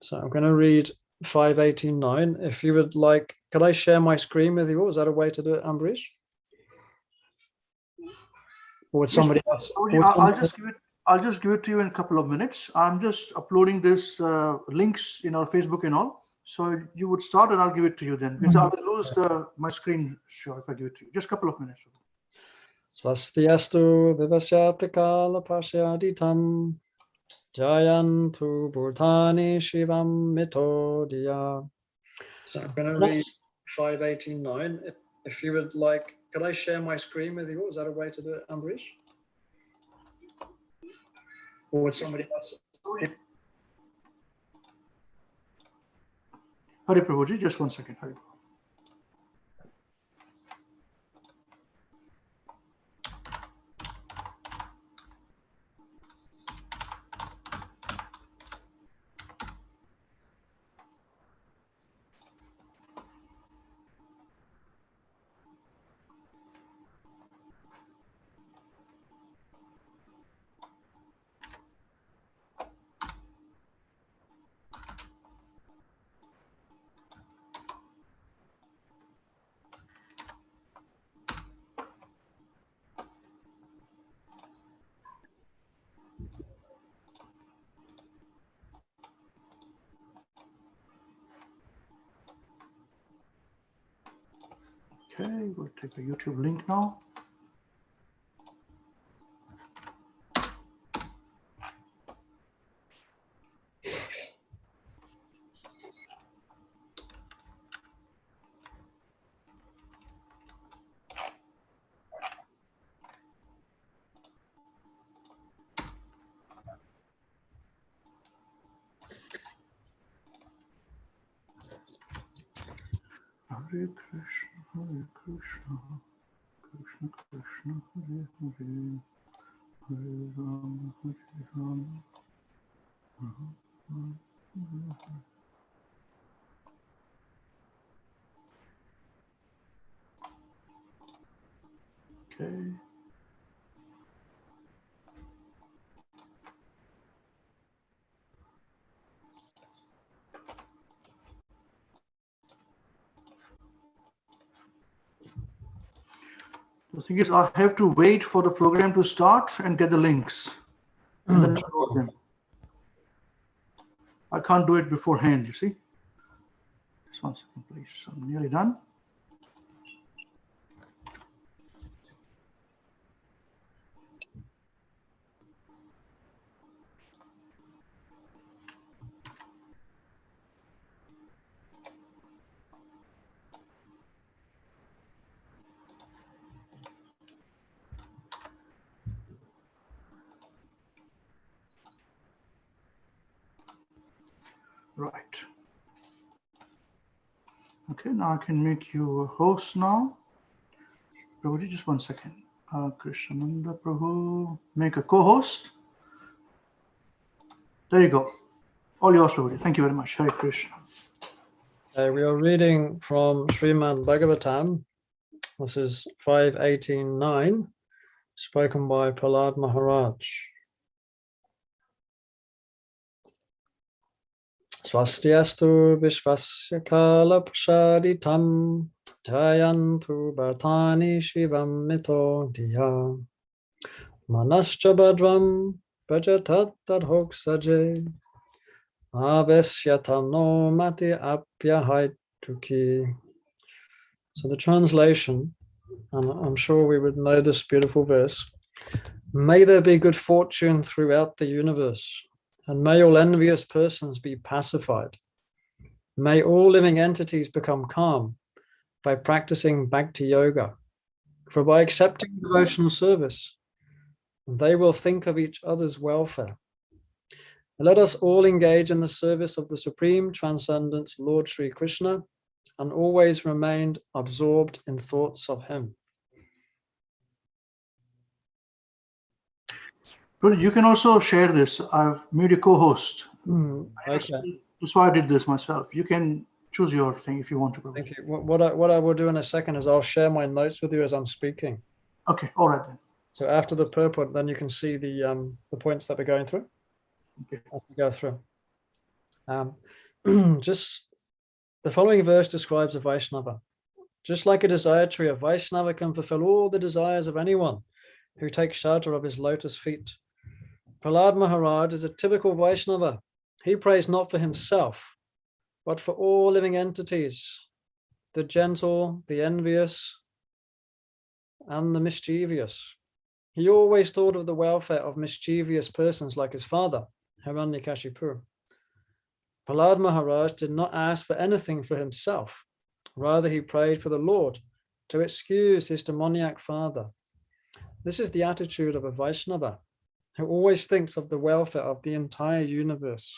So I'm going to read 589. If you would like, could I share my screen with you all? Is that a way to do it, Ambrish? Or would somebody else? I'll just give it to you in a couple of minutes. I'm just uploading this links in our Facebook and all. So you would start and I'll give it to you then. Because I will lose my screen sure if I give it to you. Just a couple of minutes. Swastiastu vivasyate kala pasyaditam jayantu bhutani shivam mitodiya. So I'm going to read 589. If you would like, could I share my screen with you all? Is that a way to do it, Ambrish? Or would somebody else? Hare Prabhuji, just 1 second. Hare. Okay, we'll take the YouTube link now. Hare Krishna, Krishna Krishna, Hare Hare, Hare Rama, Hare Rama, Rama Rama, Hare Hare. Okay. The thing is, I have to wait for the program to start and get the links. And then upload them. I can't do it beforehand, you see. Just 1 second, please. I'm nearly done. Right. Okay, now I can make you a host now. Prabhuji, just 1 second. Krsnananda Prabhu, make a co-host. There you go. All yours, Prabhuji. Thank you very much. Hare Krishna. We are reading from Srimad Bhagavatam. This is 589, spoken by Prahlad Maharaj. Swastiastu vishvasya kala prasaditam jayantu bhartani shivam mito diya manascha badram bhajatat tadhok saje avesyatam no mati apyahaituki. So the translation, and I'm sure we would know this beautiful verse: may there be good fortune throughout the universe, and may all envious persons be pacified. May all living entities become calm by practicing Bhakti Yoga, for by accepting devotional service, they will think of each other's welfare. Let us all engage in the service of the Supreme Transcendent Lord Sri Krishna and always remain absorbed in thoughts of him. You can also share this. I've made a co-host. Okay. That's why I did this myself. You can choose your thing if you want to. Thank you. What I will do in a second is I'll share my notes with you as I'm speaking. Okay, all right then. So after the purport, then you can see the points that we're going through. Okay. As we go through. Just the following verse describes a Vaishnava. Just like a desire tree, a Vaishnava can fulfill all the desires of anyone who takes shelter of his lotus feet. Prahlad Maharaj is a typical Vaishnava. He prays not for himself, but for all living entities, the gentle, the envious, and the mischievous. He always thought of the welfare of mischievous persons like his father, Hiranyakashipu. Prahlad Maharaj did not ask for anything for himself. Rather, he prayed for the Lord to excuse his demoniac father. This is the attitude of a Vaishnava who always thinks of the welfare of the entire universe.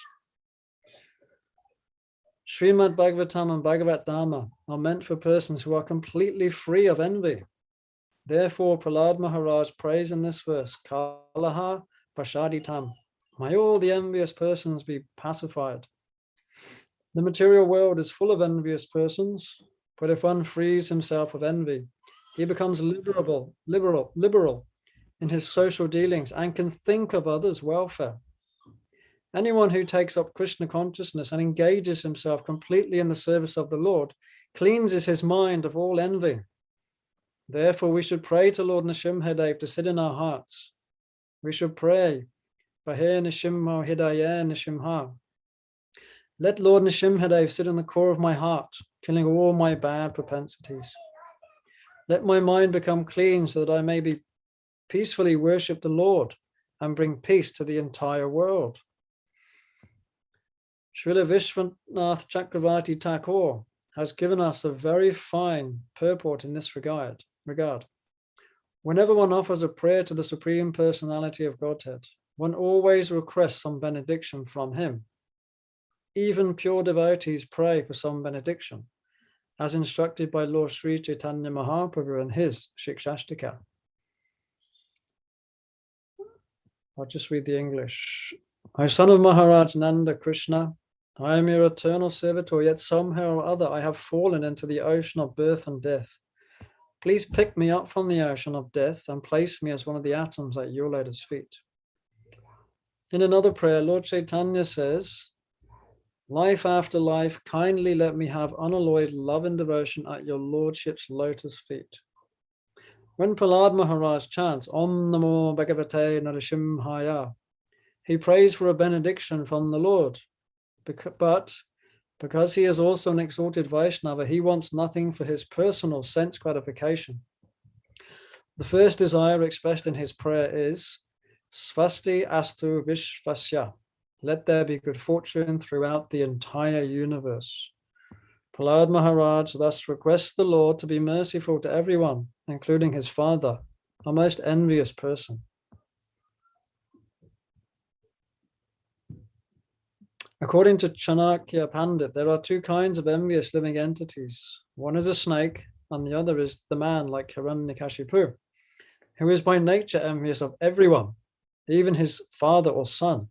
Srimad Bhagavatam and Bhagavatam are meant for persons who are completely free of envy. Therefore, Prahlad Maharaj prays in this verse, Kalaha Prashaditam. May all the envious persons be pacified. The material world is full of envious persons, but if one frees himself of envy, he becomes liberal in his social dealings and can think of others' welfare. Anyone who takes up Krishna consciousness and engages himself completely in the service of the Lord cleanses his mind of all envy. Therefore, we should pray to Lord Nrsimhadev to sit in our hearts. We should pray, Bahe Nrsimha Hidaya Nrsimha. Let Lord Nrsimhadev sit in the core of my heart, killing all my bad propensities. Let my mind become clean so that I may be peacefully worship the Lord and bring peace to the entire world. Srila Vishwanath Chakravarti Thakur has given us a very fine purport in this regard. Whenever one offers a prayer to the Supreme Personality of Godhead, one always requests some benediction from him. Even pure devotees pray for some benediction, as instructed by Lord Sri Chaitanya Mahaprabhu in his Shikshastika. I'll just read the English. O son of Maharaj Nanda Krishna, I am your eternal servitor, yet somehow or other I have fallen into the ocean of birth and death. Please pick me up from the ocean of death and place me as one of the atoms at your lotus feet. In another prayer, Lord Chaitanya says, life after life, kindly let me have unalloyed love and devotion at your Lordship's lotus feet. When Prahlad Maharaj chants Om Namo Bhagavate Narasimhaya, he prays for a benediction from the Lord. But because he is also an exalted Vaishnava, he wants nothing for his personal sense gratification. The first desire expressed in his prayer is Svasti Astu Vishvasya. Let there be good fortune throughout the entire universe. Prahlad Maharaj thus requests the Lord to be merciful to everyone, including his father, a most envious person. According to Chanakya Pandit, there are two kinds of envious living entities. One is a snake, and the other is the man like Hiranyakashipu, who is by nature envious of everyone, even his father or son.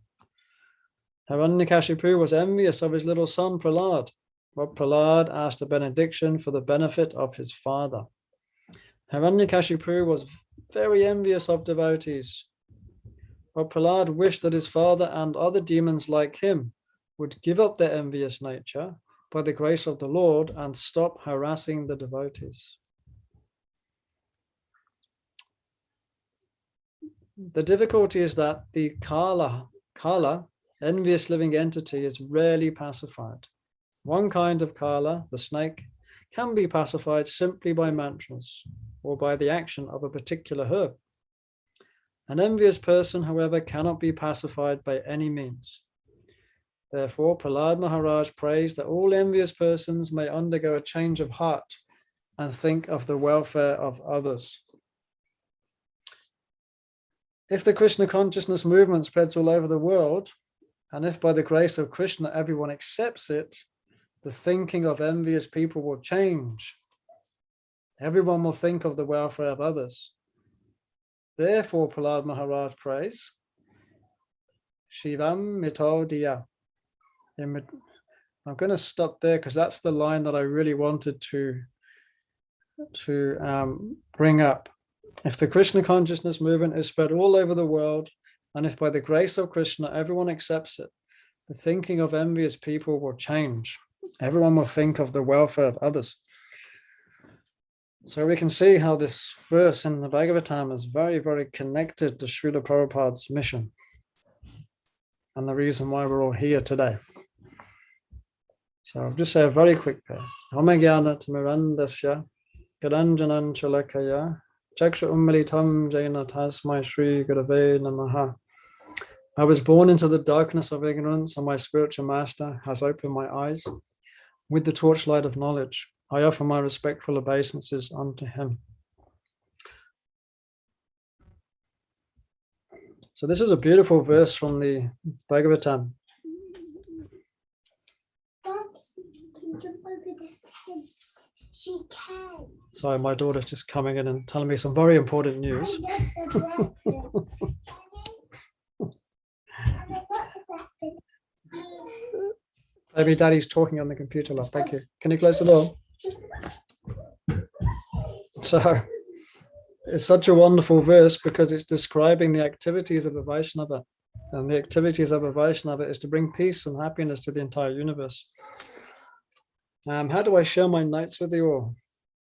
Hiranyakashipu was envious of his little son Prahlad, but Prahlad asked a benediction for the benefit of his father. Hiranyakashipu was very envious of devotees, but Prahlad wished that his father and other demons like him would give up their envious nature by the grace of the Lord and stop harassing the devotees. The difficulty is that the Kala, envious living entity, is rarely pacified. One kind of Kala, the snake, can be pacified simply by mantras or by the action of a particular herb. An envious person, however, cannot be pacified by any means. Therefore, Prahlad Maharaj prays that all envious persons may undergo a change of heart and think of the welfare of others. If the Krishna consciousness movement spreads all over the world, and if by the grace of Krishna everyone accepts it, the thinking of envious people will change. Everyone will think of the welfare of others. Therefore, Prahlad Maharaj prays, Shivam mito diya. I'm going to stop there because that's the line that I really wanted to bring up. If the Krishna consciousness movement is spread all over the world, and if by the grace of Krishna everyone accepts it, the thinking of envious people will change. Everyone will think of the welfare of others. So we can see how this verse in the Bhagavatam is very, very connected to Srila Prabhupada's mission and the reason why we're all here today. So I'll just say a very quick prayer. Hamagyana Timirandasya Garanjanan Chalakaya Chaksha Ummalitam Jaina Tasmai Shri Gurave Namaha. I was born into the darkness of ignorance, and my spiritual master has opened my eyes with the torchlight of knowledge. I offer my respectful obeisances unto him. So this is a beautiful verse from the Bhagavatam. She can. Sorry, my daughter's just coming in and telling me some very important news. Maybe Daddy's talking on the computer, love. Thank you. Can you close the door? So it's such a wonderful verse because it's describing the activities of a Vaishnava. And the activities of a Vaishnava is to bring peace and happiness to the entire universe. How do I share my notes with you all?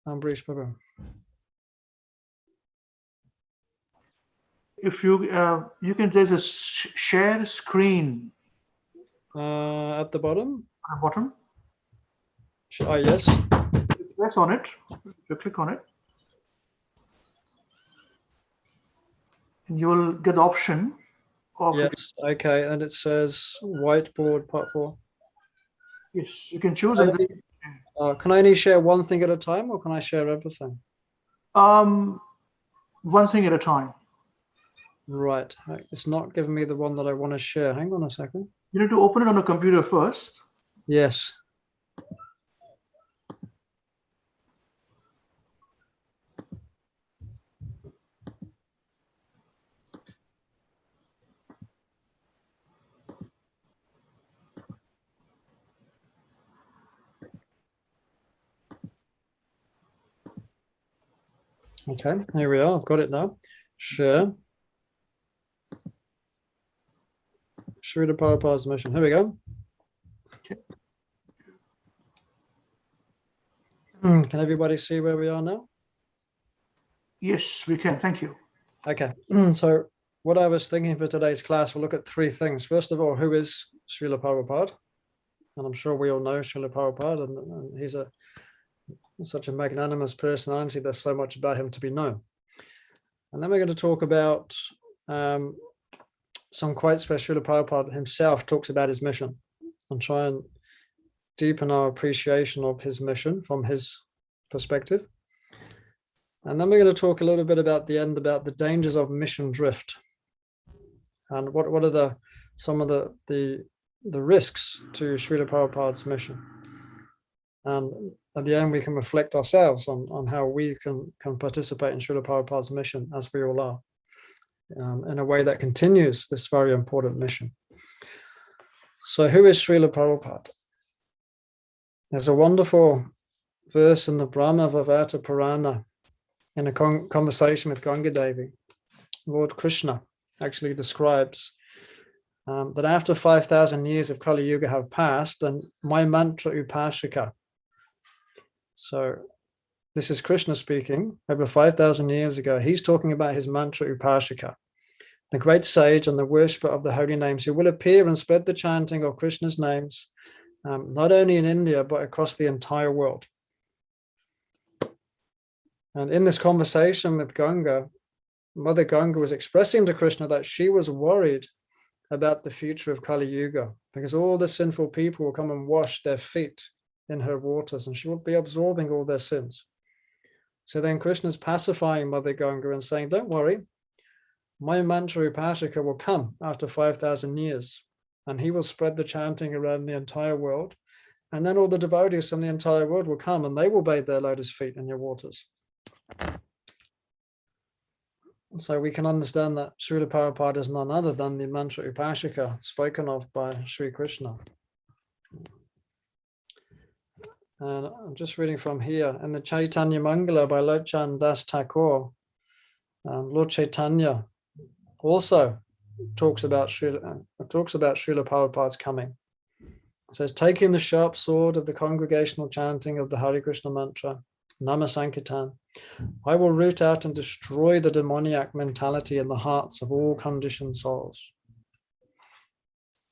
Ambrish Prabhu. If you can, there's a share screen At the bottom? at the bottom. Yes. Press on it. You click on it, and you will get the option of Yes. Okay. And it says whiteboard part 4. yes, you can choose. And Can I only share one thing at a time, or can I share everything? one thing at a time. Right. It's not giving me the one that I want to share. Hang on a second. You need to open it on a computer first. Yes. Okay, here we are. I've got it now. Share. Srila Prabhupada's mission. Here we go. Okay. Can everybody see where we are now? Yes, we can. Thank you. Okay. So what I was thinking for today's class, we'll look at 3 things. First of all, who is Srila Prabhupada? And I'm sure we all know Srila Prabhupada, and he's such a magnanimous personality. There's so much about him to be known. And then we're going to talk about some quotes where Srila Prabhupada himself talks about his mission and try and deepen our appreciation of his mission from his perspective. And then we're going to talk a little bit about the end, about the dangers of mission drift, and what are some of the risks to Srila Prabhupada's mission. And at the end, we can reflect ourselves on how we can participate in Srila Prabhupada's mission, as we all are, in a way that continues this very important mission. So who is Srila Prabhupada? There's a wonderful verse in the Brahma Vavata Purana in a conversation with Ganga Devi. Lord Krishna actually describes that after 5,000 years of Kali Yuga have passed, and my mantra Upashika. So this is Krishna speaking over 5,000 years ago. He's talking about his mantra Upashika, the great sage and the worshipper of the holy names, who will appear and spread the chanting of Krishna's names, not only in India, but across the entire world. And in this conversation with Ganga, Mother Ganga was expressing to Krishna that she was worried about the future of Kali Yuga, because all the sinful people will come and wash their feet in her waters, and she will be absorbing all their sins. So then Krishna's pacifying Mother Ganga and saying, don't worry, my mantra Upashika will come after 5,000 years, and he will spread the chanting around the entire world, and then all the devotees from the entire world will come and they will bathe their lotus feet in your waters. So we can understand that Srila Prabhupada is none other than the mantra Upashika spoken of by Sri Krishna. And I'm just reading from here in the Chaitanya Mangala by Lochan Das Thakur. Lord Chaitanya also talks about Srila Prabhupada's coming. It says, taking the sharp sword of the congregational chanting of the Hare Krishna mantra, Nama Sankirtan, I will root out and destroy the demoniac mentality in the hearts of all conditioned souls.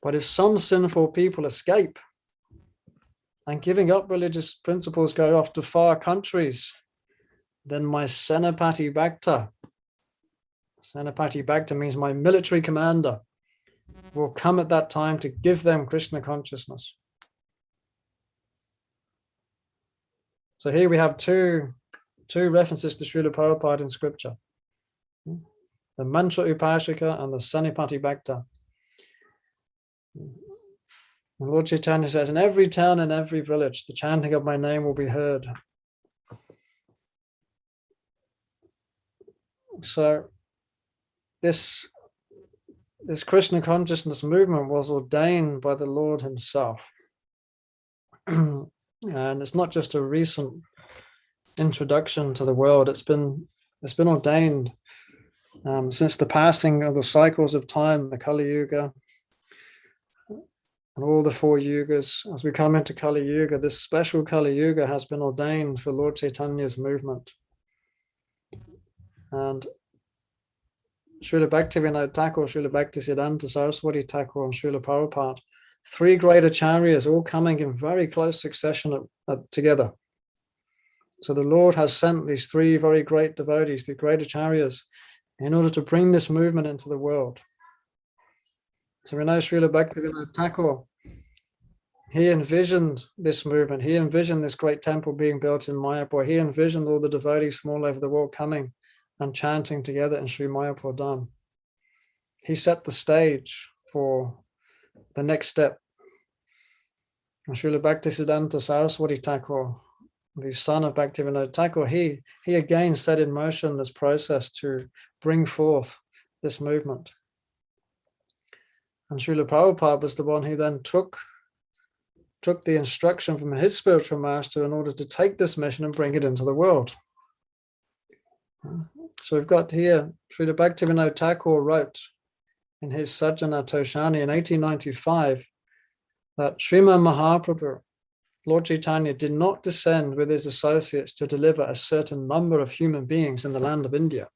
But if some sinful people escape and giving up religious principles go off to far countries, then my Senapati Bhakta means my military commander, will come at that time to give them Krishna consciousness. So here we have two references to Srila Prabhupada in scripture. The Mantra Upashika and the Sanipati Bhakta. Lord Chaitanya says, in every town and every village, the chanting of my name will be heard. So this Krishna consciousness movement was ordained by the Lord himself. And it's not just a recent introduction to the world. It's been ordained since the passing of the cycles of time, the Kali Yuga, and all the 4 yugas. As we come into Kali Yuga, this special Kali Yuga has been ordained for Lord Chaitanya's movement. And Srila Bhaktivinoda Thakur, Srila Bhaktisiddhanta Saraswati Thakur, and Srila Prabhupada, 3 great acharyas all coming in very close succession together. So the Lord has sent these 3 very great devotees, the great acharyas, in order to bring this movement into the world. So we know Srila Bhaktivinoda Thakur, he envisioned this movement. He envisioned this great temple being built in Mayapur. He envisioned all the devotees from all over the world coming and chanting together in Sri Mayapur Dham. He set the stage for the next step. And Srila Bhaktisiddhanta Saraswati Thakur, the son of Bhaktivinoda Thakur, he again set in motion this process to bring forth this movement. And Srila Prabhupada was the one who then took the instruction from his spiritual master in order to take this mission and bring it into the world. So we've got here, Srila Bhaktivinoda Thakur wrote in his Sajjana Toshani in 1895 that Srimad Mahaprabhu, Lord Chaitanya, did not descend with his associates to deliver a certain number of human beings in the land of India,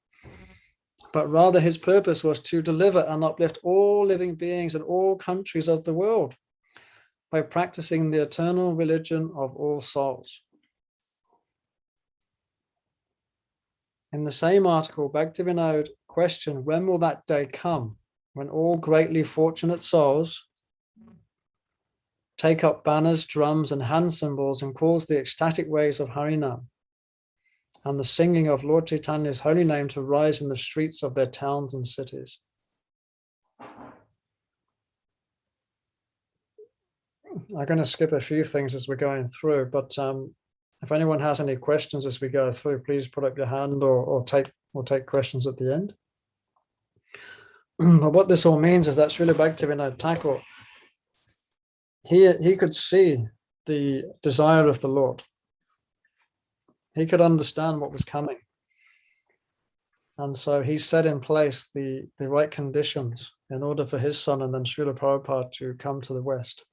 but rather his purpose was to deliver and uplift all living beings in all countries of the world by practicing the eternal religion of all souls. In the same article, Bhaktivinoda questioned, when will that day come when all greatly fortunate souls take up banners, drums, and hand cymbals and cause the ecstatic waves of Harinam and the singing of Lord Chaitanya's holy name to rise in the streets of their towns and cities? I'm going to skip a few things as we're going through, but if anyone has any questions as we go through, please put up your hand or take questions at the end. But what this all means is that Srila Bhaktivinoda Thakur, he could see the desire of the Lord. He could understand what was coming. And so he set in place the right conditions in order for his son and then Srila Prabhupada to come to the West.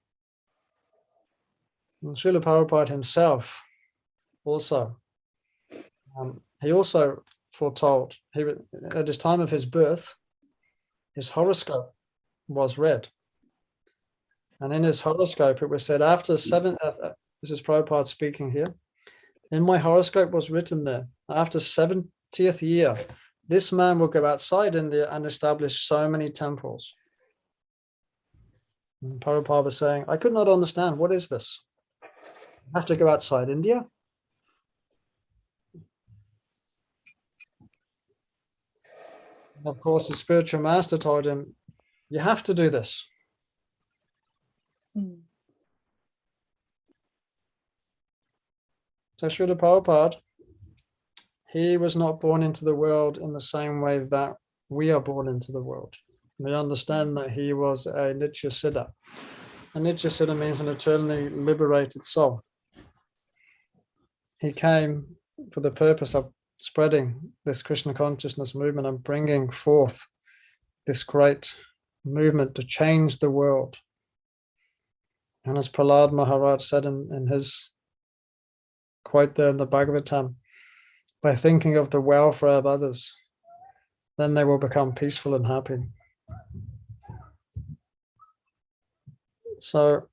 And Srila Prabhupada himself also, he also foretold, at his time of his birth, his horoscope was read. And in his horoscope, it was said, after this is Prabhupada speaking here, in my horoscope was written there, after 70th year, this man will go outside India and establish so many temples. And Prabhupada was saying, I could not understand, what is this? I have to go outside India? And of course, his spiritual master told him, you have to do this. So Srila Prabhupada, he was not born into the world in the same way that we are born into the world. We understand that he was a Nitya Siddha. A Nitya Siddha means an eternally liberated soul. He came for the purpose of spreading this Krishna consciousness movement and bringing forth this great movement to change the world. And as Prahlad Maharaj said in his quote there in the Bhagavatam, by thinking of the welfare of others, then they will become peaceful and happy. So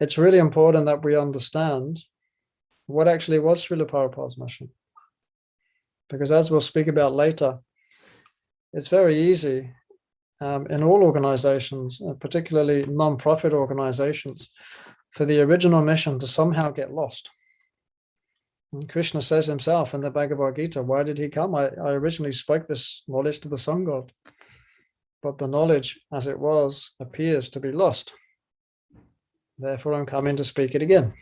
it's really important that we understand what actually was Srila Prabhupada's mission. Because as we'll speak about later, it's very easy in all organizations, particularly non-profit organizations, for the original mission to somehow get lost. And Krishna says himself in the Bhagavad Gita, why did he come? I originally spoke this knowledge to the sun god, but the knowledge as it was appears to be lost. Therefore, I'm coming to speak it again.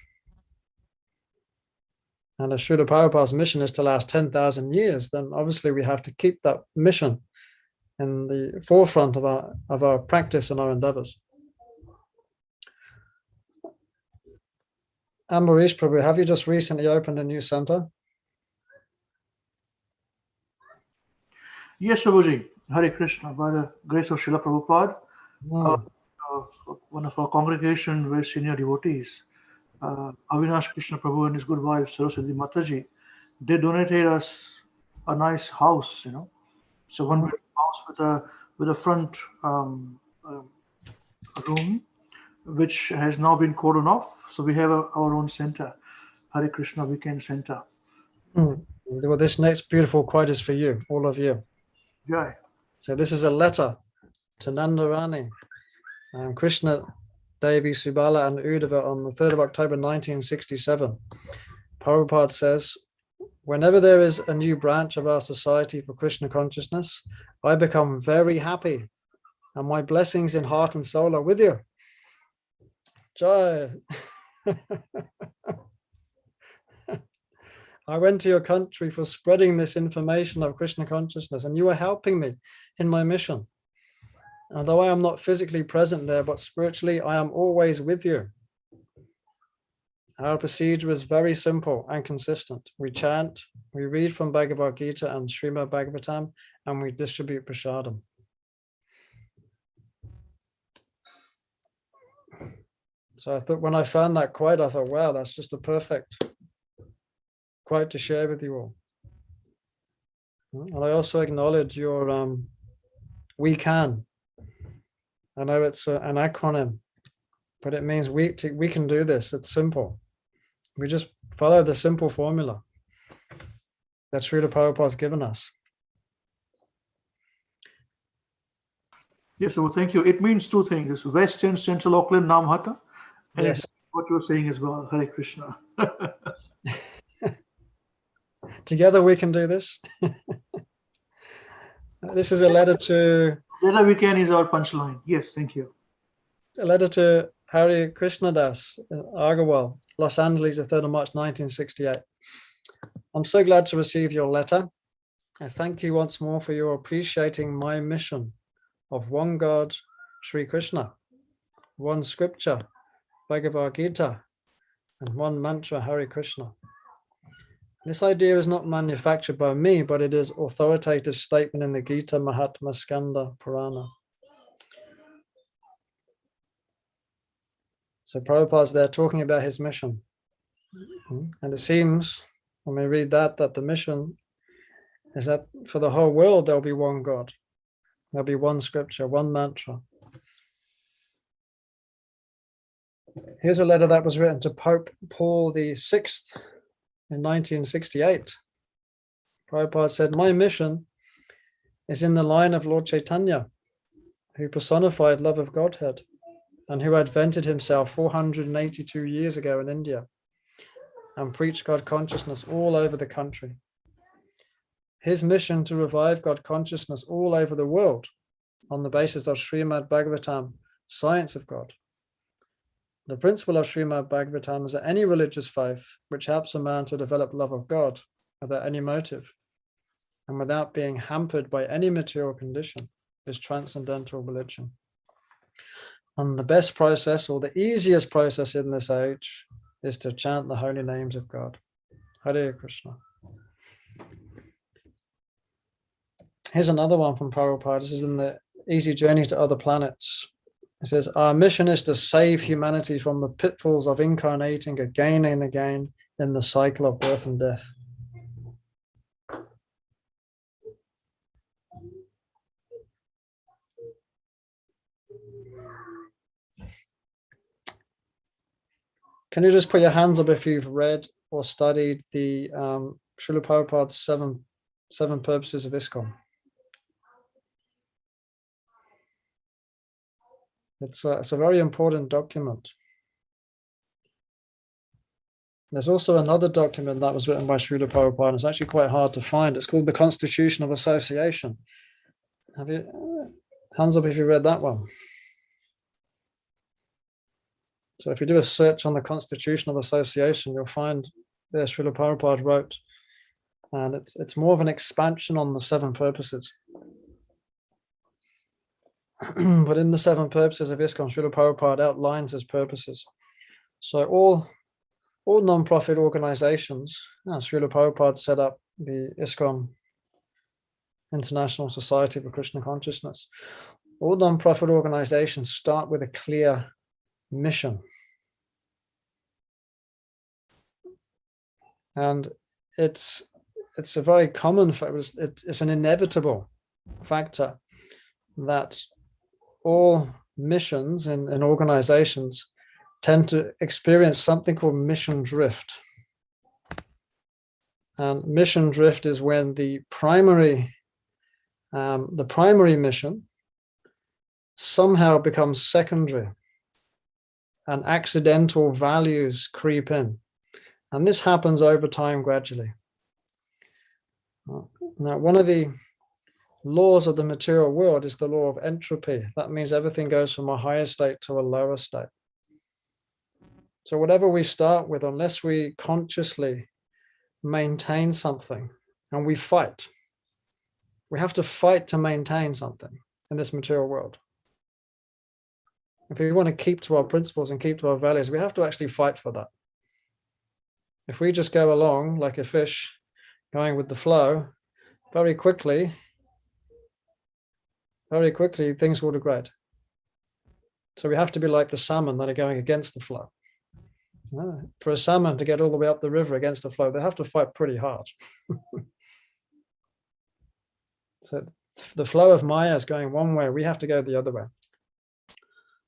And as Srila Prabhupada's mission is to last 10,000 years, then obviously we have to keep that mission in the forefront of our practice and our endeavors. Ambarish Prabhu, have you just recently opened a new center? Yes, Prabhuji. Hare Krishna. By the grace of Srila Prabhupada, one of our congregation, very senior devotees, Avinash Krishna Prabhu and his good wife Saraswati Mataji, they donated us a nice house, So one house with a front room, which has now been cordoned off. So we have our own center, Hare Krishna Weekend Center. Well, this next beautiful quote is for you, all of you. Jai. So this is a letter to Nandarani, Krishna, Devi, Subala, and Uddhava on the 3rd of October 1967. Prabhupada says, whenever there is a new branch of our society for Krishna consciousness, I become very happy, and my blessings in heart and soul are with you. Jai. I went to your country for spreading this information of Krishna consciousness, and you are helping me in my mission. Although I am not physically present there, but spiritually, I am always with you. Our procedure is very simple and consistent. We chant, we read from Bhagavad Gita and Srimad Bhagavatam, and we distribute prasadam. So I thought, when I found that quote, I thought, wow, that's just a perfect quote to share with you all. And I also acknowledge your WECAN. I know it's an acronym, but it means we can do this. It's simple. We just follow the simple formula that Srila Prabhupada has given us. Yes, well, thank you. It means two things. It's West and Central Auckland, Namhata. And Yes. it's what you're saying as well, Hare Krishna. Together we can do this. This is a letter to... Together we can is our punchline. Yes, thank you. A letter to Hare Krsnananda Dasa Agarwal, Los Angeles, the 3rd of March, 1968. I'm so glad to receive your letter. I thank you once more for your appreciating my mission of one God, Sri Krishna, one scripture, Bhagavad Gita, and one mantra, Hare Krishna. This idea is not manufactured by me, but it is authoritative statement in the Gita Mahatma Skanda Purana. So Prabhupada's there talking about his mission. And it seems, when we read that the mission is that for the whole world, there'll be one God. There'll be one scripture, one mantra. Here's a letter that was written to Pope Paul VI in 1968. Prabhupada said, my mission is in the line of Lord Chaitanya, who personified love of Godhead and who advented himself 482 years ago in India and preached God consciousness all over the country. His mission to revive God consciousness all over the world on the basis of Srimad Bhagavatam, science of God. The principle of Srimad Bhagavatam is that any religious faith which helps a man to develop love of God without any motive and without being hampered by any material condition is transcendental religion. And the best process, or the easiest process in this age, is to chant the holy names of God. Hare Krishna. Here's another one from Prabhupada. This is in the Easy Journey to Other Planets. It says, our mission is to save humanity from the pitfalls of incarnating again and again in the cycle of birth and death. Can you just put your hands up if you've read or studied the Srila Prabhupada's seven purposes of ISKCON? It's a very important document. There's also another document that was written by Srila Prabhupada. It's actually quite hard to find. It's called the Constitution of Association. Have you hands up if you read that one? So if you do a search on the Constitution of Association, you'll find there Srila Prabhupada wrote, and it's more of an expansion on the seven purposes. But in the seven purposes of ISKCON, Srila Prabhupada outlines his purposes. So all non-profit organizations, Srila Prabhupada set up the ISKCON International Society for Krishna Consciousness. All non-profit organizations start with a clear mission. And it's a very common factor, it's an inevitable factor that all missions in organizations tend to experience something called mission drift. And mission drift is when the primary mission somehow becomes secondary and accidental values creep in. And this happens over time gradually. Now, one of the laws of the material world is the law of entropy. That means everything goes from a higher state to a lower state. So whatever we start with, unless we consciously maintain something, and we fight, we have to fight to maintain something in this material world. If we want to keep to our principles and keep to our values, we have to actually fight for that. If we just go along like a fish going with the flow, very quickly things will degrade. So we have to be like the salmon that are going against the flow. For a salmon to get all the way up the river against the flow, they have to fight pretty hard. So the flow of Maya is going one way, we have to go the other way.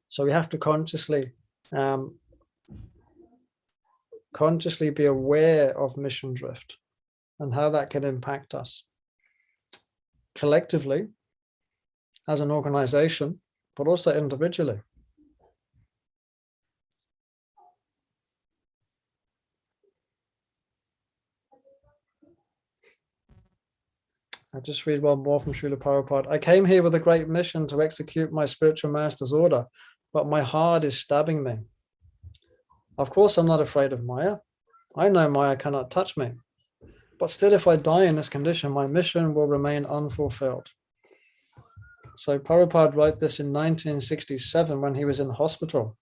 So we have to consciously be aware of mission drift and how that can impact us collectively as an organization, but also individually. I'll just read one more from Srila Prabhupada. I came here with a great mission to execute my spiritual master's order, but my heart is stabbing me. Of course, I'm not afraid of Maya. I know Maya cannot touch me. But still, if I die in this condition, my mission will remain unfulfilled. So Prabhupada wrote this in 1967 when he was in hospital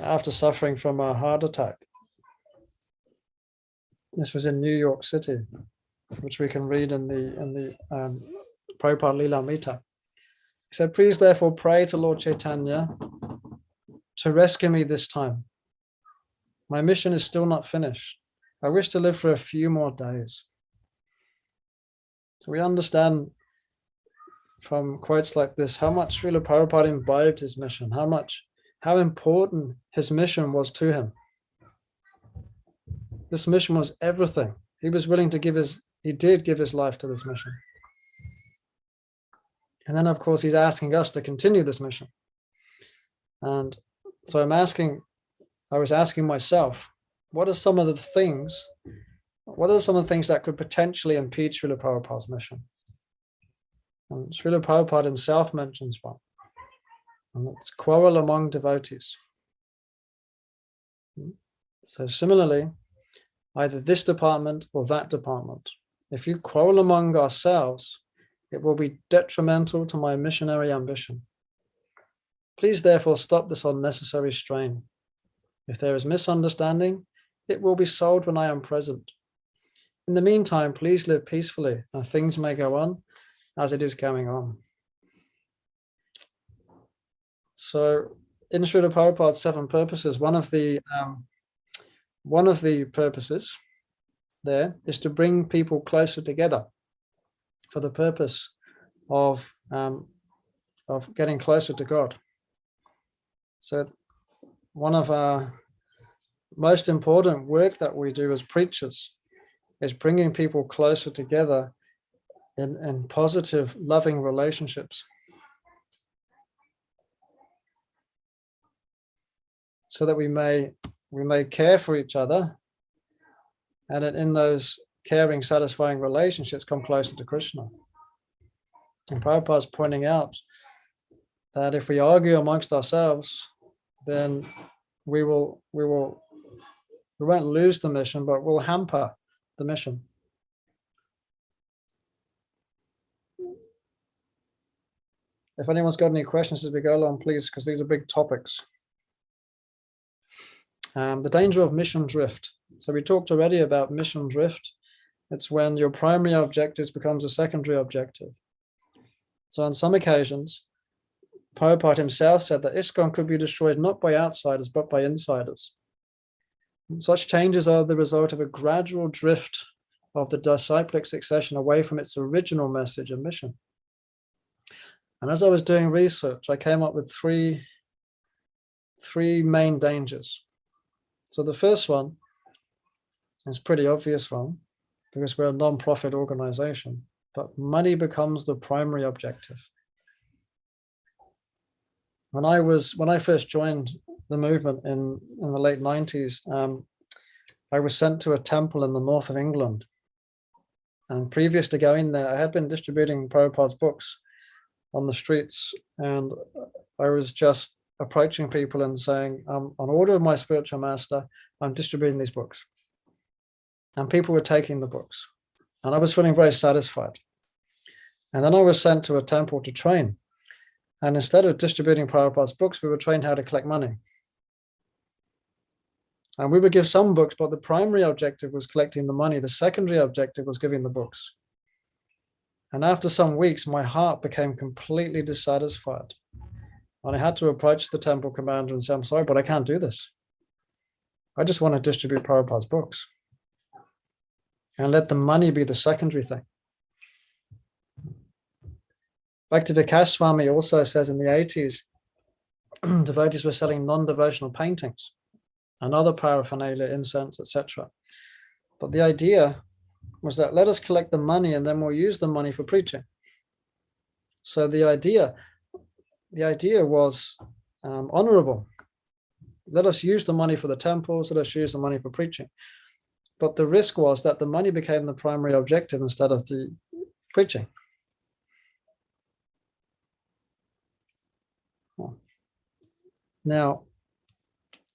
after suffering from a heart attack. This was in New York City, which we can read in the Prabhupada Lila Mita. He said, please therefore pray to Lord Chaitanya to rescue me this time. My mission is still not finished. I wish to live for a few more days. So we understand from quotes like this how much Srila Prabhupada imbibed his mission, how important his mission was to him. This mission was everything. He was willing to he did give his life to this mission. And then, of course, he's asking us to continue this mission. And so I was asking myself, what are some of the things that could potentially impede Srila Prabhupada's mission? And Srila Prabhupada himself mentions one, and it's quarrel among devotees. So similarly, either this department or that department, if you quarrel among ourselves, it will be detrimental to my missionary ambition. Please therefore stop this unnecessary strain. If there is misunderstanding, it will be solved when I am present. in the meantime, please live peacefully, and things may go on as it is going on. So in Srila Prabhupada's 7 purposes, one of the purposes there is to bring people closer together for the purpose of getting closer to God. So one of our most important work that we do as preachers is bringing people closer together in positive, loving relationships, so that we may care for each other, and in those caring, satisfying relationships come closer to Krishna. And Prabhupada's pointing out that if we argue amongst ourselves, then we won't lose the mission, but we'll hamper the mission. If anyone's got any questions as we go along, please, because these are big topics. The danger of mission drift. So we talked already about mission drift. It's when your primary objective becomes a secondary objective. So on some occasions, Prabhupada himself said that ISKCON could be destroyed not by outsiders, but by insiders. Such changes are the result of a gradual drift of the disciplic succession away from its original message and mission. And as I was doing research, I came up with three main dangers. So the first one is a pretty obvious one, because we're a non-profit organization, but money becomes the primary objective. When I first joined the movement in the late 90s, I was sent to a temple in the north of England. And previous to going there, I had been distributing Prabhupada's books on the streets, and I was just approaching people and saying, on order of my spiritual master, I'm distributing these books. And people were taking the books. And I was feeling very satisfied. And then I was sent to a temple to train. And instead of distributing Prabhupada's books, we were trained how to collect money. And we would give some books, but the primary objective was collecting the money. The secondary objective was giving the books. And after some weeks, my heart became completely dissatisfied. And I had to approach the temple commander and say, I'm sorry, but I can't do this. I just want to distribute Prabhupada's books. And let the money be the secondary thing. Bhaktivedanta Swami also says in the 80s, devotees were selling non-devotional paintings and other paraphernalia, incense, etc. But the idea was that let us collect the money and then we'll use the money for preaching. So the idea was honorable. Let us use the money for the temples, let us use the money for preaching. But the risk was that the money became the primary objective instead of the preaching. Now,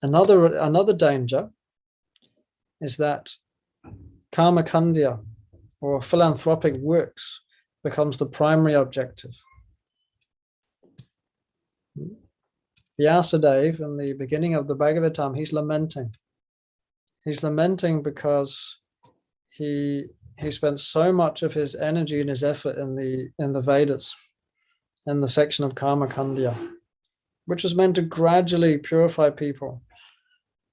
another danger is that karma kandya, or philanthropic works, becomes the primary objective. Vyasadeva, in the beginning of the Bhagavatam, he's lamenting. He's lamenting because he spent so much of his energy and his effort in the Vedas, in the section of karma kandya, which was meant to gradually purify people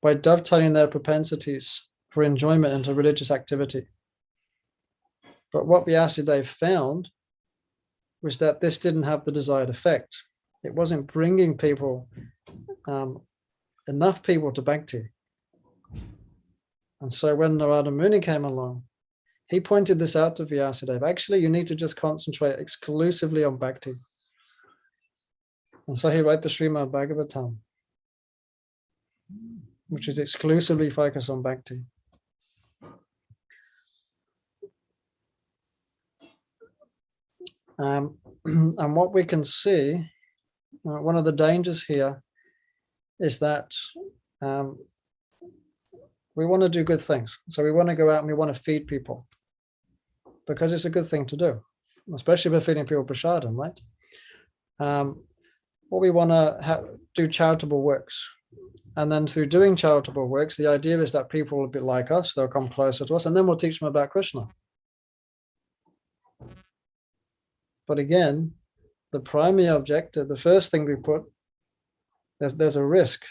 by dovetailing their propensities for enjoyment into religious activity. But what Vyasadeva found was that this didn't have the desired effect. It wasn't bringing people, enough people to bhakti. And so when Narada Muni came along, he pointed this out to Vyasadeva. Actually, you need to just concentrate exclusively on bhakti. And so he wrote the Srimad Bhagavatam, which is exclusively focused on bhakti. And what we can see, one of the dangers here is that we want to do good things. So we want to go out and we want to feed people because it's a good thing to do, especially if we're feeding people prasadam, right? Or we want to do charitable works. And then through doing charitable works, the idea is that people will be like us, they'll come closer to us, and then we'll teach them about Krishna. But again, the primary objective, the first thing we put, there's a risk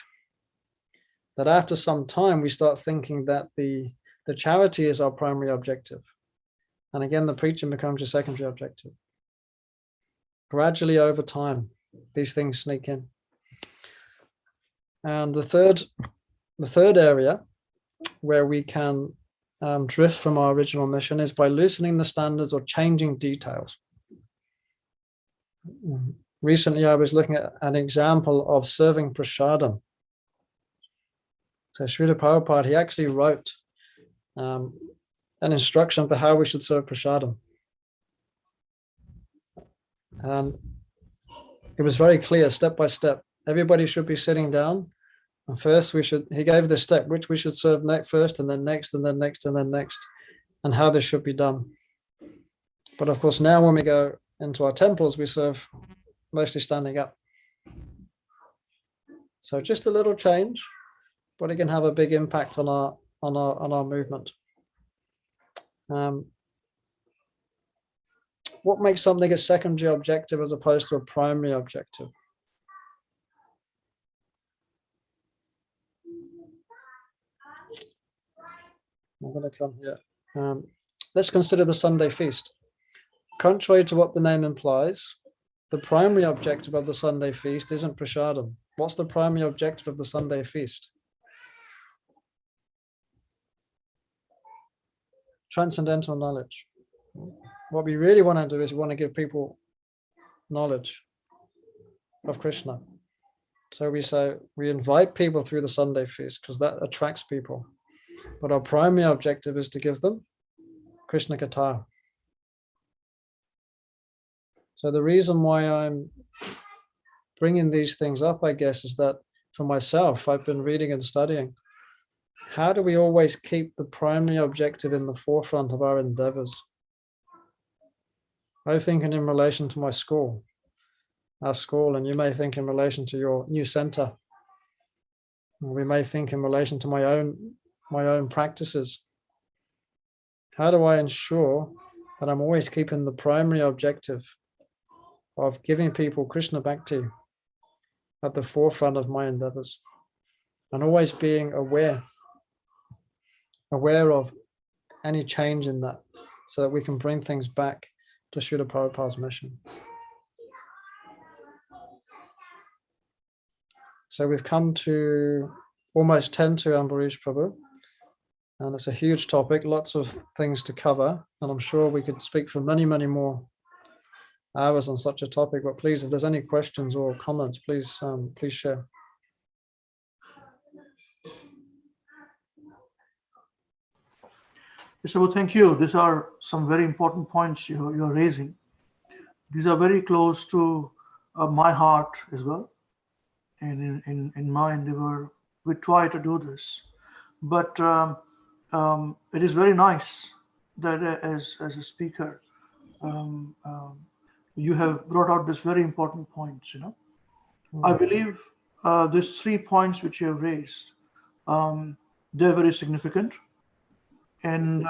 that after some time we start thinking that the charity is our primary objective. And again, the preaching becomes your secondary objective. Gradually over time, these things sneak in. And the third area where we can drift from our original mission is by loosening the standards or changing details. Recently, I was looking at an example of serving prasadam. So Srila Prabhupada, he actually wrote an instruction for how we should serve prasadam. And it was very clear, step by step. Everybody should be sitting down. And first he gave the step, which we should serve first, and then next, and then next, and then next, and how this should be done. But of course, now when we go into our temples, we serve mostly standing up. So just a little change, but it can have a big impact on our movement. What makes something a secondary objective as opposed to a primary objective? I'm going to come here. Let's consider the Sunday feast. Contrary to what the name implies, the primary objective of the Sunday feast isn't prasadam. What's the primary objective of the Sunday feast? Transcendental knowledge. What we really want to do is we want to give people knowledge of Krishna. So we invite people through the Sunday feast because that attracts people. But our primary objective is to give them Krishna Katha. So the reason why I'm bringing these things up, I guess, is that for myself, I've been reading and studying. How do we always keep the primary objective in the forefront of our endeavors? I'm thinking in relation to my school, our school, and you may think in relation to your new center. We may think in relation to my own practices. How do I ensure that I'm always keeping the primary objective of giving people Krishna Bhakti at the forefront of my endeavors, and always being aware of any change in that, so that we can bring things back to Srila Prabhupada's mission. So we've come to almost 10 to Ambarish Prabhu, and it's a huge topic, lots of things to cover, and I'm sure we could speak for many, many more hours on such a topic. But please, if there's any questions or comments, please share. Yes, well, thank you. These are some very important points you're raising. These are very close to my heart as well. And in my endeavor, we try to do this. But it is very nice that as a speaker, you have brought out this very important points. I believe these 3 points which you have raised, they're very significant. And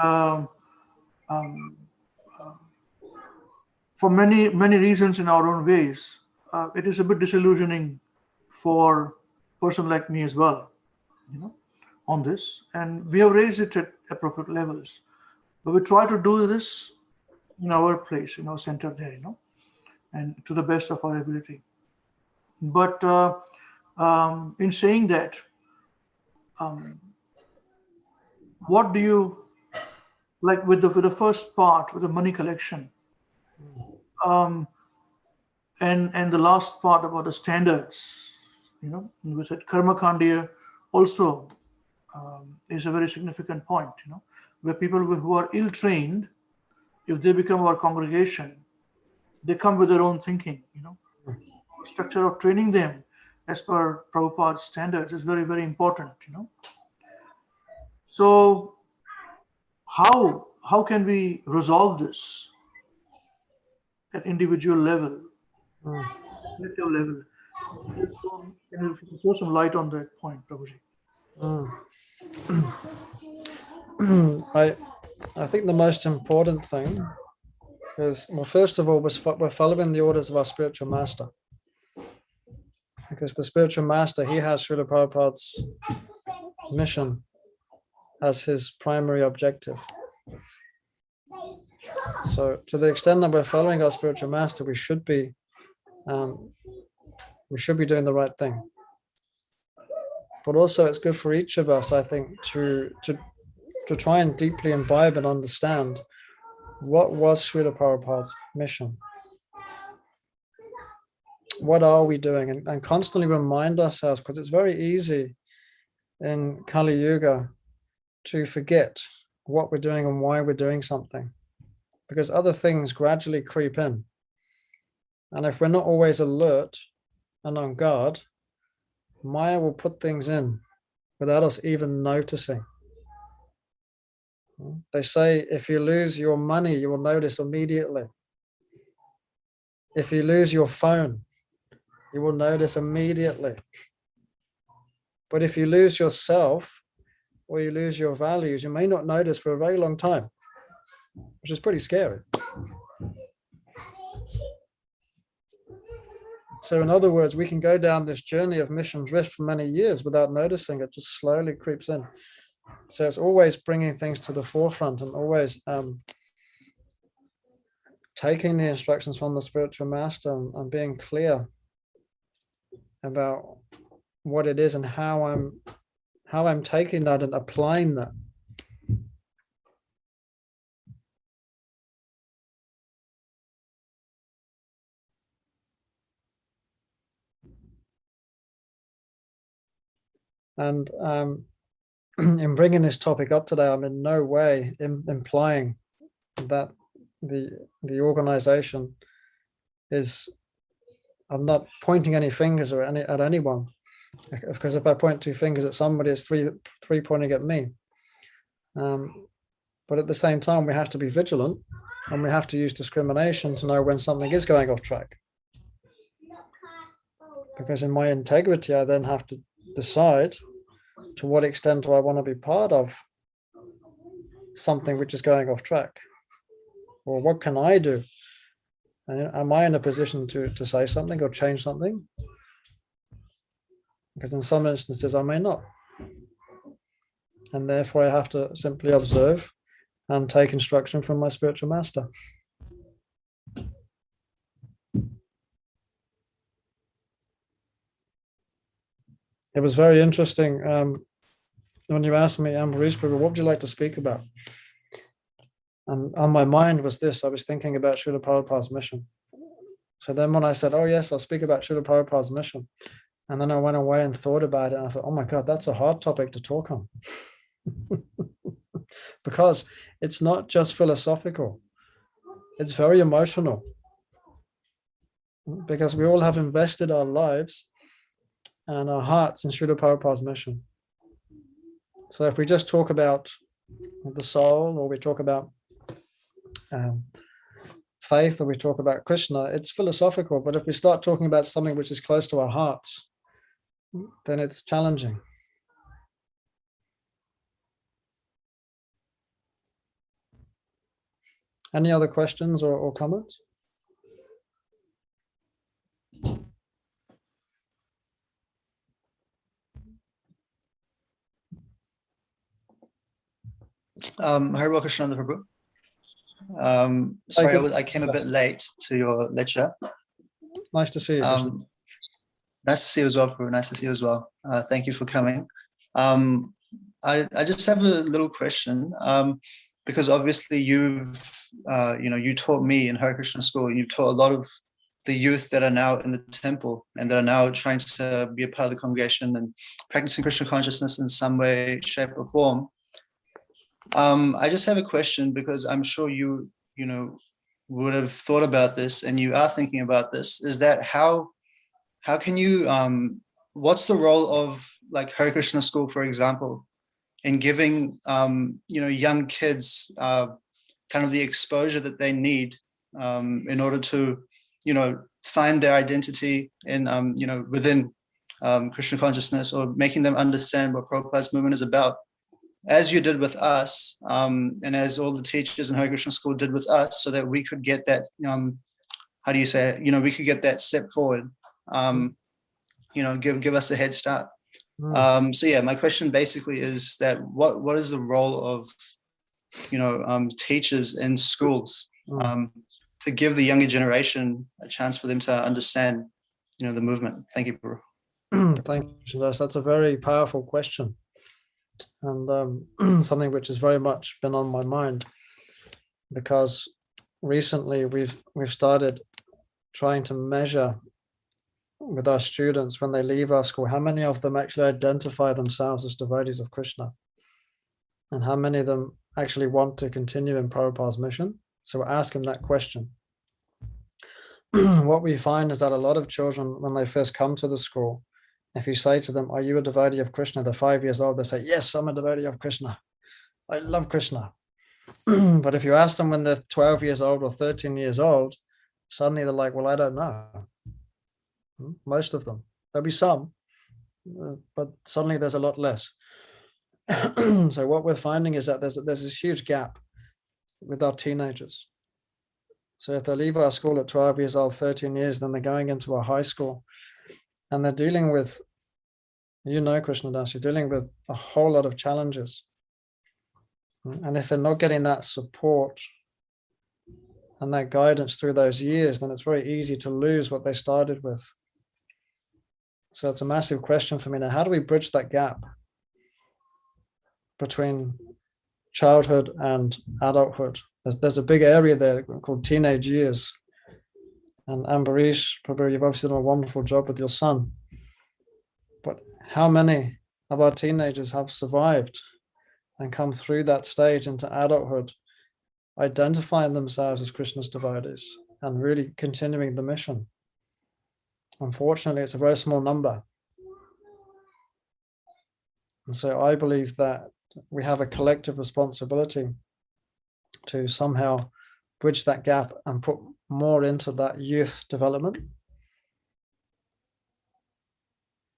for many reasons in our own ways, it is a bit disillusioning for a person like me as well, on this. And we have raised it at appropriate levels, but we try to do this in our place, in our center there, and to the best of our ability. But in saying that, what do you like with the first part, with the money collection, and the last part about the standards, we said karma kandya also is a very significant point, where people who are ill-trained, if they become our congregation, they come with their own thinking, structure of training them as per Prabhupada's standards is very, very important, So how can we resolve this at individual level, collective level? If you can throw some light on that point, Prabhuji. I think the most important thing is, well, first of all, we're following the orders of our spiritual master. Because the spiritual master, he has Srila Prabhupada's mission as his primary objective. So to the extent that we're following our spiritual master, we should be doing the right thing. But also it's good for each of us, I think, to try and deeply imbibe and understand what was Srila Prabhupada's mission. What are we doing? And constantly remind ourselves, because it's very easy in Kali Yuga to forget what we're doing and why we're doing something, because other things gradually creep in. And if we're not always alert and on guard, Maya will put things in without us even noticing. They say if you lose your money, you will notice immediately. If you lose your phone, you will notice immediately. But if you lose yourself or you lose your values, you may not notice for a very long time, which is pretty scary. So in other words, we can go down this journey of mission drift for many years without noticing. It just slowly creeps in. So it's always bringing things to the forefront and always taking the instructions from the spiritual master and being clear about what it is and how I'm taking that and applying that. And in bringing this topic up today, I'm in no way implying that the organization is. I'm not pointing any fingers or at anyone, because if I point two fingers at somebody, it's three pointing at me. But at the same time, we have to be vigilant, and we have to use discrimination to know when something is going off track. Because in my integrity, I then have to decide to what extent do I want to be part of something which is going off track, or what can I do? Am I in a position to say something or change something? Because in some instances I may not. And therefore I have to simply observe and take instruction from my spiritual master. It was very interesting when you asked me, Ambarish Prabhu, what would you like to speak about? And on my mind was this, I was thinking about Srila Prabhupada's mission. So then when I said, oh yes, I'll speak about Srila Prabhupada's mission. And then I went away and thought about it. And I thought, oh my God, that's a hard topic to talk on. Because it's not just philosophical. It's very emotional. Because we all have invested our lives and our hearts in Srila Prabhupada's mission. So if we just talk about the soul, or we talk about faith, or we talk about Krishna, it's philosophical. But if we start talking about something which is close to our hearts, then it's challenging. Any other questions or comments? Hare Krsnananda Prabhu. Sorry, I came a bit late to your lecture. Nice to see you. Nice to see you as well, Prabhu. Nice to see you as well. Thank you for coming. I just have a little question, because obviously you taught me in Hare Krishna school. You've taught a lot of the youth that are now in the temple and that are now trying to be a part of the congregation and practicing Krishna consciousness in some way, shape, or form. I just have a question, because I'm sure you would have thought about this, and you are thinking about this, is that how can you, what's the role of like Hare Krishna school, for example, in giving, young kids kind of the exposure that they need in order to, find their identity in, within Krishna consciousness, or making them understand what Prabhupada's movement is about, as you did with us, and as all the teachers in Hare Krishna school did with us, so that we could get that, how do you say it? We could get that step forward, give us a head start. So yeah, my question basically is that what is the role of teachers in schools to give the younger generation a chance for them to understand the movement? Thank you, Prabhu. Thank you. That's a very powerful question, and something which has very much been on my mind, because recently we've started trying to measure with our students when they leave our school how many of them actually identify themselves as devotees of Krishna, and how many of them actually want to continue in Prabhupada's mission. So we're asking that question. What we find is that a lot of children, when they first come to the school, if you say to them, "Are you a devotee of Krishna?" They're 5 years old, they say, "Yes, I'm a devotee of Krishna. I love Krishna." But if you ask them when they're 12 years old or 13 years old, suddenly they're like, "Well, I don't know." Most of them. There'll be some, but suddenly there's a lot less. So what we're finding is that there's this huge gap with our teenagers. So if they leave our school at 12 years old, 13 years, then they're going into a high school, and they're dealing with, Krishnadas, you're dealing with a whole lot of challenges. And if they're not getting that support and that guidance through those years, then it's very easy to lose what they started with. So it's a massive question for me now. How do we bridge that gap between childhood and adulthood? There's a big area there called teenage years. And Ambarish, Prabhu, you've obviously done a wonderful job with your son. But how many of our teenagers have survived and come through that stage into adulthood, identifying themselves as Krishna's devotees and really continuing the mission? Unfortunately, it's a very small number. And so I believe that we have a collective responsibility to somehow bridge that gap and put more into that youth development.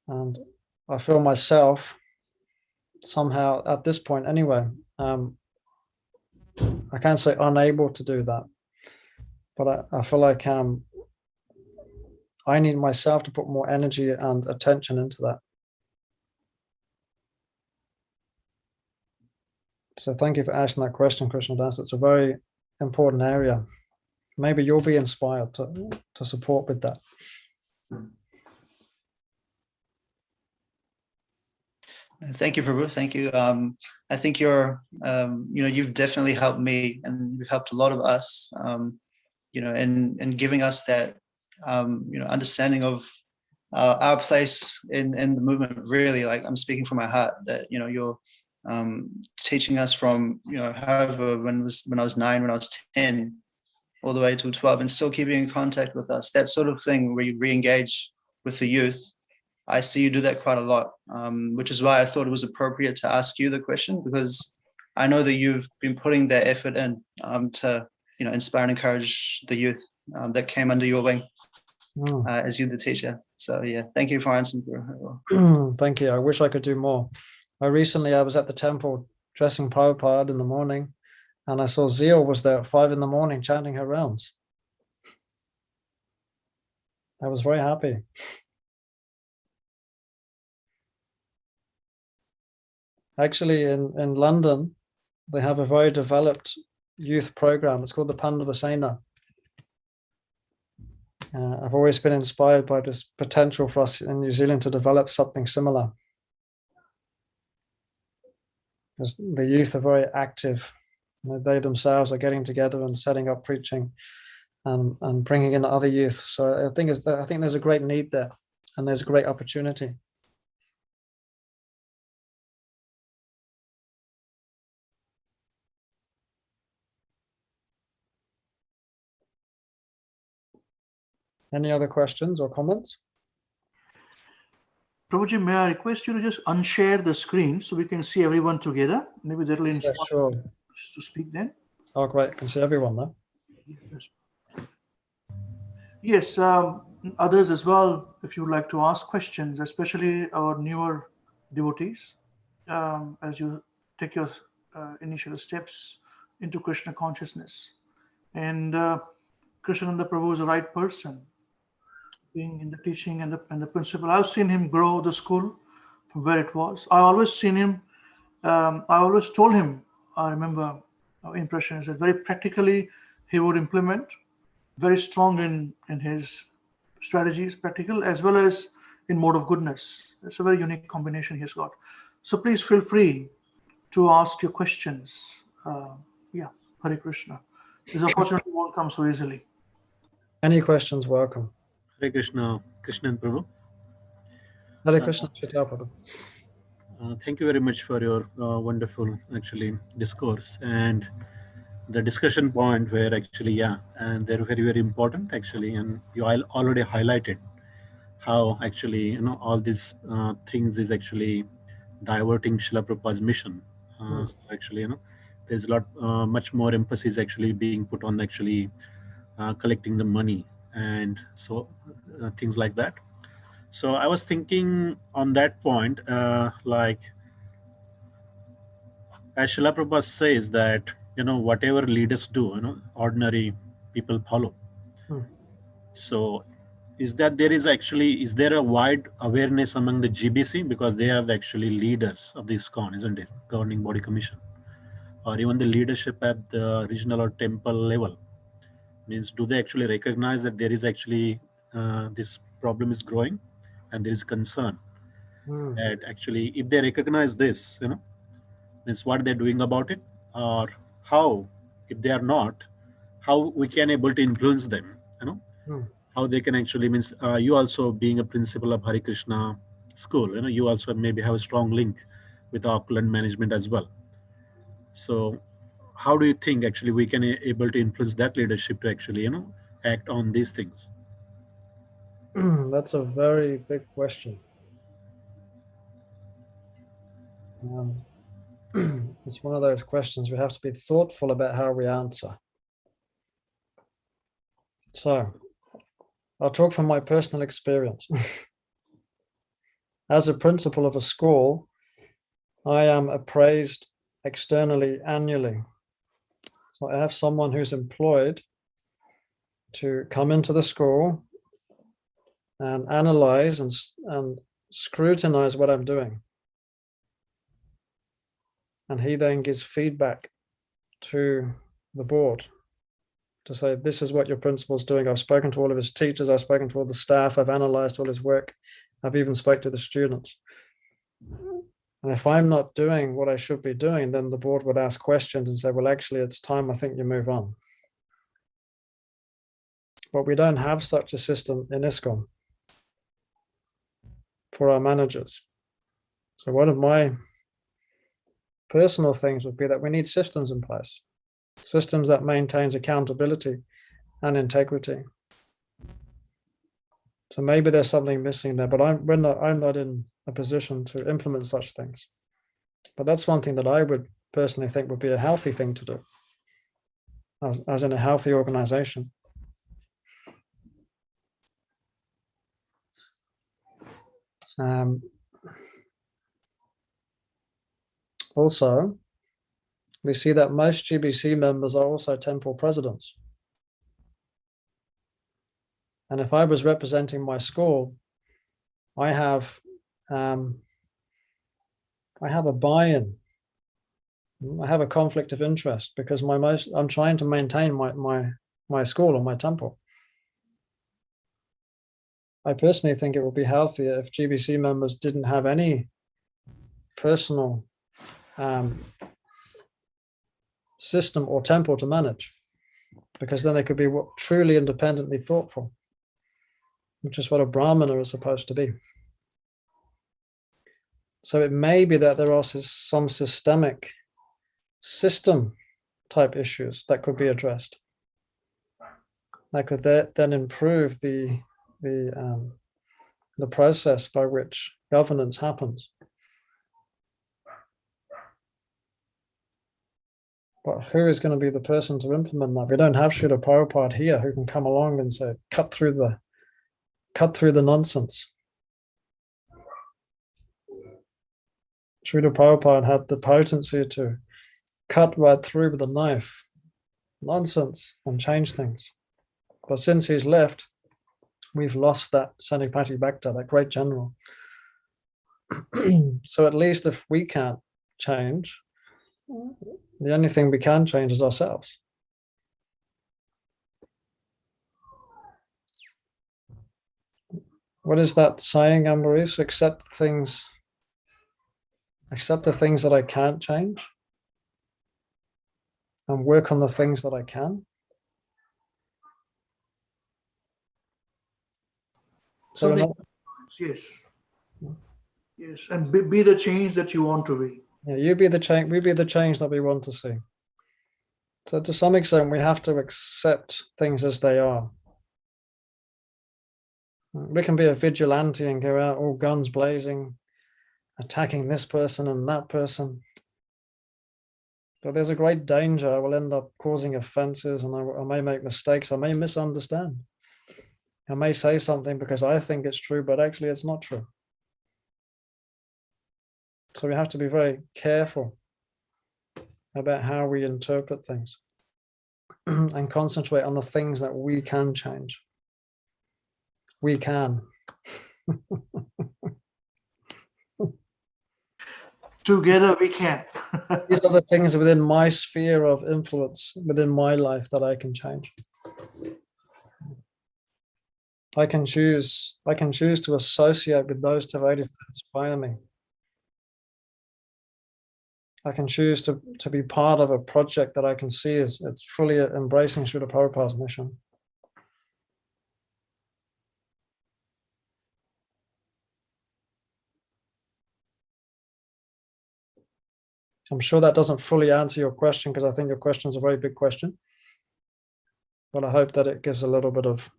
And I feel myself somehow at this point anyway, I can't say unable to do that, but I feel like I need myself to put more energy and attention into that. So thank you for asking that question, Krishnadas. It's a very important area. Maybe you'll be inspired to support with that. Thank you, Prabhu. Thank you. I think you've definitely helped me, and you've helped a lot of us, in giving us that, understanding of our place in the movement. Really, like, I'm speaking from my heart that, you're teaching us from, however, when I was 9, when I was 10, all the way to 12, and still keeping in contact with us. That sort of thing where you re-engage with the youth. I see you do that quite a lot, which is why I thought it was appropriate to ask you the question, because I know that you've been putting that effort in to, inspire and encourage the youth that came under your wing as you, the teacher. So yeah, thank you for answering. Thank you. I wish I could do more. I was at the temple dressing Prabhupada in the morning, and I saw Zeal was there at 5 a.m. chanting her rounds. I was very happy. Actually, in London, they have a very developed youth program. It's called the Pandavasena. I've always been inspired by this potential for us in New Zealand to develop something similar. Because the youth are very active. They themselves are getting together and setting up preaching and bringing in other youth. So I think there's a great need there, and there's a great opportunity. Any other questions or comments? Prabhuji, may I request you to just unshare the screen so we can see everyone together? Maybe that'll inspire sure. to speak then. Oh, great. I can see everyone now. Yes. others as well, if you would like to ask questions, especially our newer devotees, as you take your initial steps into Krishna consciousness. And Krishnananda Prabhu is the right person, being in the teaching and the principle. I've seen him grow the school from where it was. I always seen him, I always told him, I remember our impression is that very practically he would implement, very strong in his strategies, practical, as well as in mode of goodness. It's a very unique combination he's got. So please feel free to ask your questions. Yeah, Hare Krishna. This opportunity won't come so easily. Any questions, welcome. Hare Krishna, Krishnan Prabhu. Hare Krishna, Chaitanya Prabhu. Thank you very much for your wonderful, actually, discourse and the discussion point where actually, and they're very, very important actually. And you all already highlighted how actually, all these things is actually diverting Srila Prabhupada's mission. So actually, there's a lot, much more emphasis actually being put on actually collecting the money and so things like that. So I was thinking on that point, like as Srila Prabhupada says that, whatever leaders do, ordinary people follow. So is that is there a wide awareness among the GBC, because they are actually leaders of this ISKCON, isn't it? Governing Body Commission, or even the leadership at the regional or temple level. Means, do they actually recognize that there is actually this problem is growing and there is concern? And actually, if they recognize this, means what they're doing about it, or how, if they are not, how we can able to influence them, how they can actually, means you also being a principal of Hare Krishna school, you also maybe have a strong link with Auckland management as well. So how do you think actually we can able to influence that leadership to actually, act on these things? That's a very big question. It's one of those questions we have to be thoughtful about how we answer. So I'll talk from my personal experience. As a principal of a school, I am appraised externally annually. So I have someone who's employed to come into the school and analyze and scrutinize what I'm doing. And he then gives feedback to the board to say, this is what your principal's doing. I've spoken to all of his teachers. I've spoken to all the staff. I've analyzed all his work. I've even spoke to the students. And if I'm not doing what I should be doing, then the board would ask questions and say, well, actually, it's time I think you move on. But we don't have such a system in ISKCON for our managers. So one of my personal things would be that we need systems in place, systems that maintains accountability and integrity. So maybe there's something missing there, but I'm not in a position to implement such things. But that's one thing that I would personally think would be a healthy thing to do, as in a healthy organization. Also, we see that most GBC members are also temple presidents. And if I was representing my school, I have a buy-in. I have a conflict of interest because I'm trying to maintain my school or my temple. I personally think it would be healthier if GBC members didn't have any personal system or temple to manage, because then they could be truly independently thoughtful, which is what a Brahmana is supposed to be. So it may be that there are some systemic system type issues that could be addressed, that could then improve the process by which governance happens. But who is going to be the person to implement that? We don't have Srila Prabhupada here who can come along and say, cut through cut through the nonsense. Srila Prabhupada had the potency to cut right through with a knife, nonsense, and change things. But since he's left, we've lost that Sanipati Bhakta, that great general. So at least if we can't change, the only thing we can change is ourselves. What is that saying, Ambaresh? Accept the things that I can't change and work on the things that I can. So yes. Yes, and be the change that you want to be. Yeah, you be the change. We be the change that we want to see. So to some extent, we have to accept things as they are. We can be a vigilante and go out all guns blazing, attacking this person and that person. But there's a great danger I will end up causing offenses, and I may make mistakes. I may misunderstand. I may say something because I think it's true, but actually it's not true. So we have to be very careful about how we interpret things and concentrate on the things that we can change. We can. Together we can. These are the things within my sphere of influence, within my life, that I can change. I can choose to associate with those devotees that inspire me. I can choose to be part of a project that I can see as it's fully embracing Srila Prabhupada's mission. I'm sure that doesn't fully answer your question, because I think your question is a very big question. But I hope that it gives a little bit of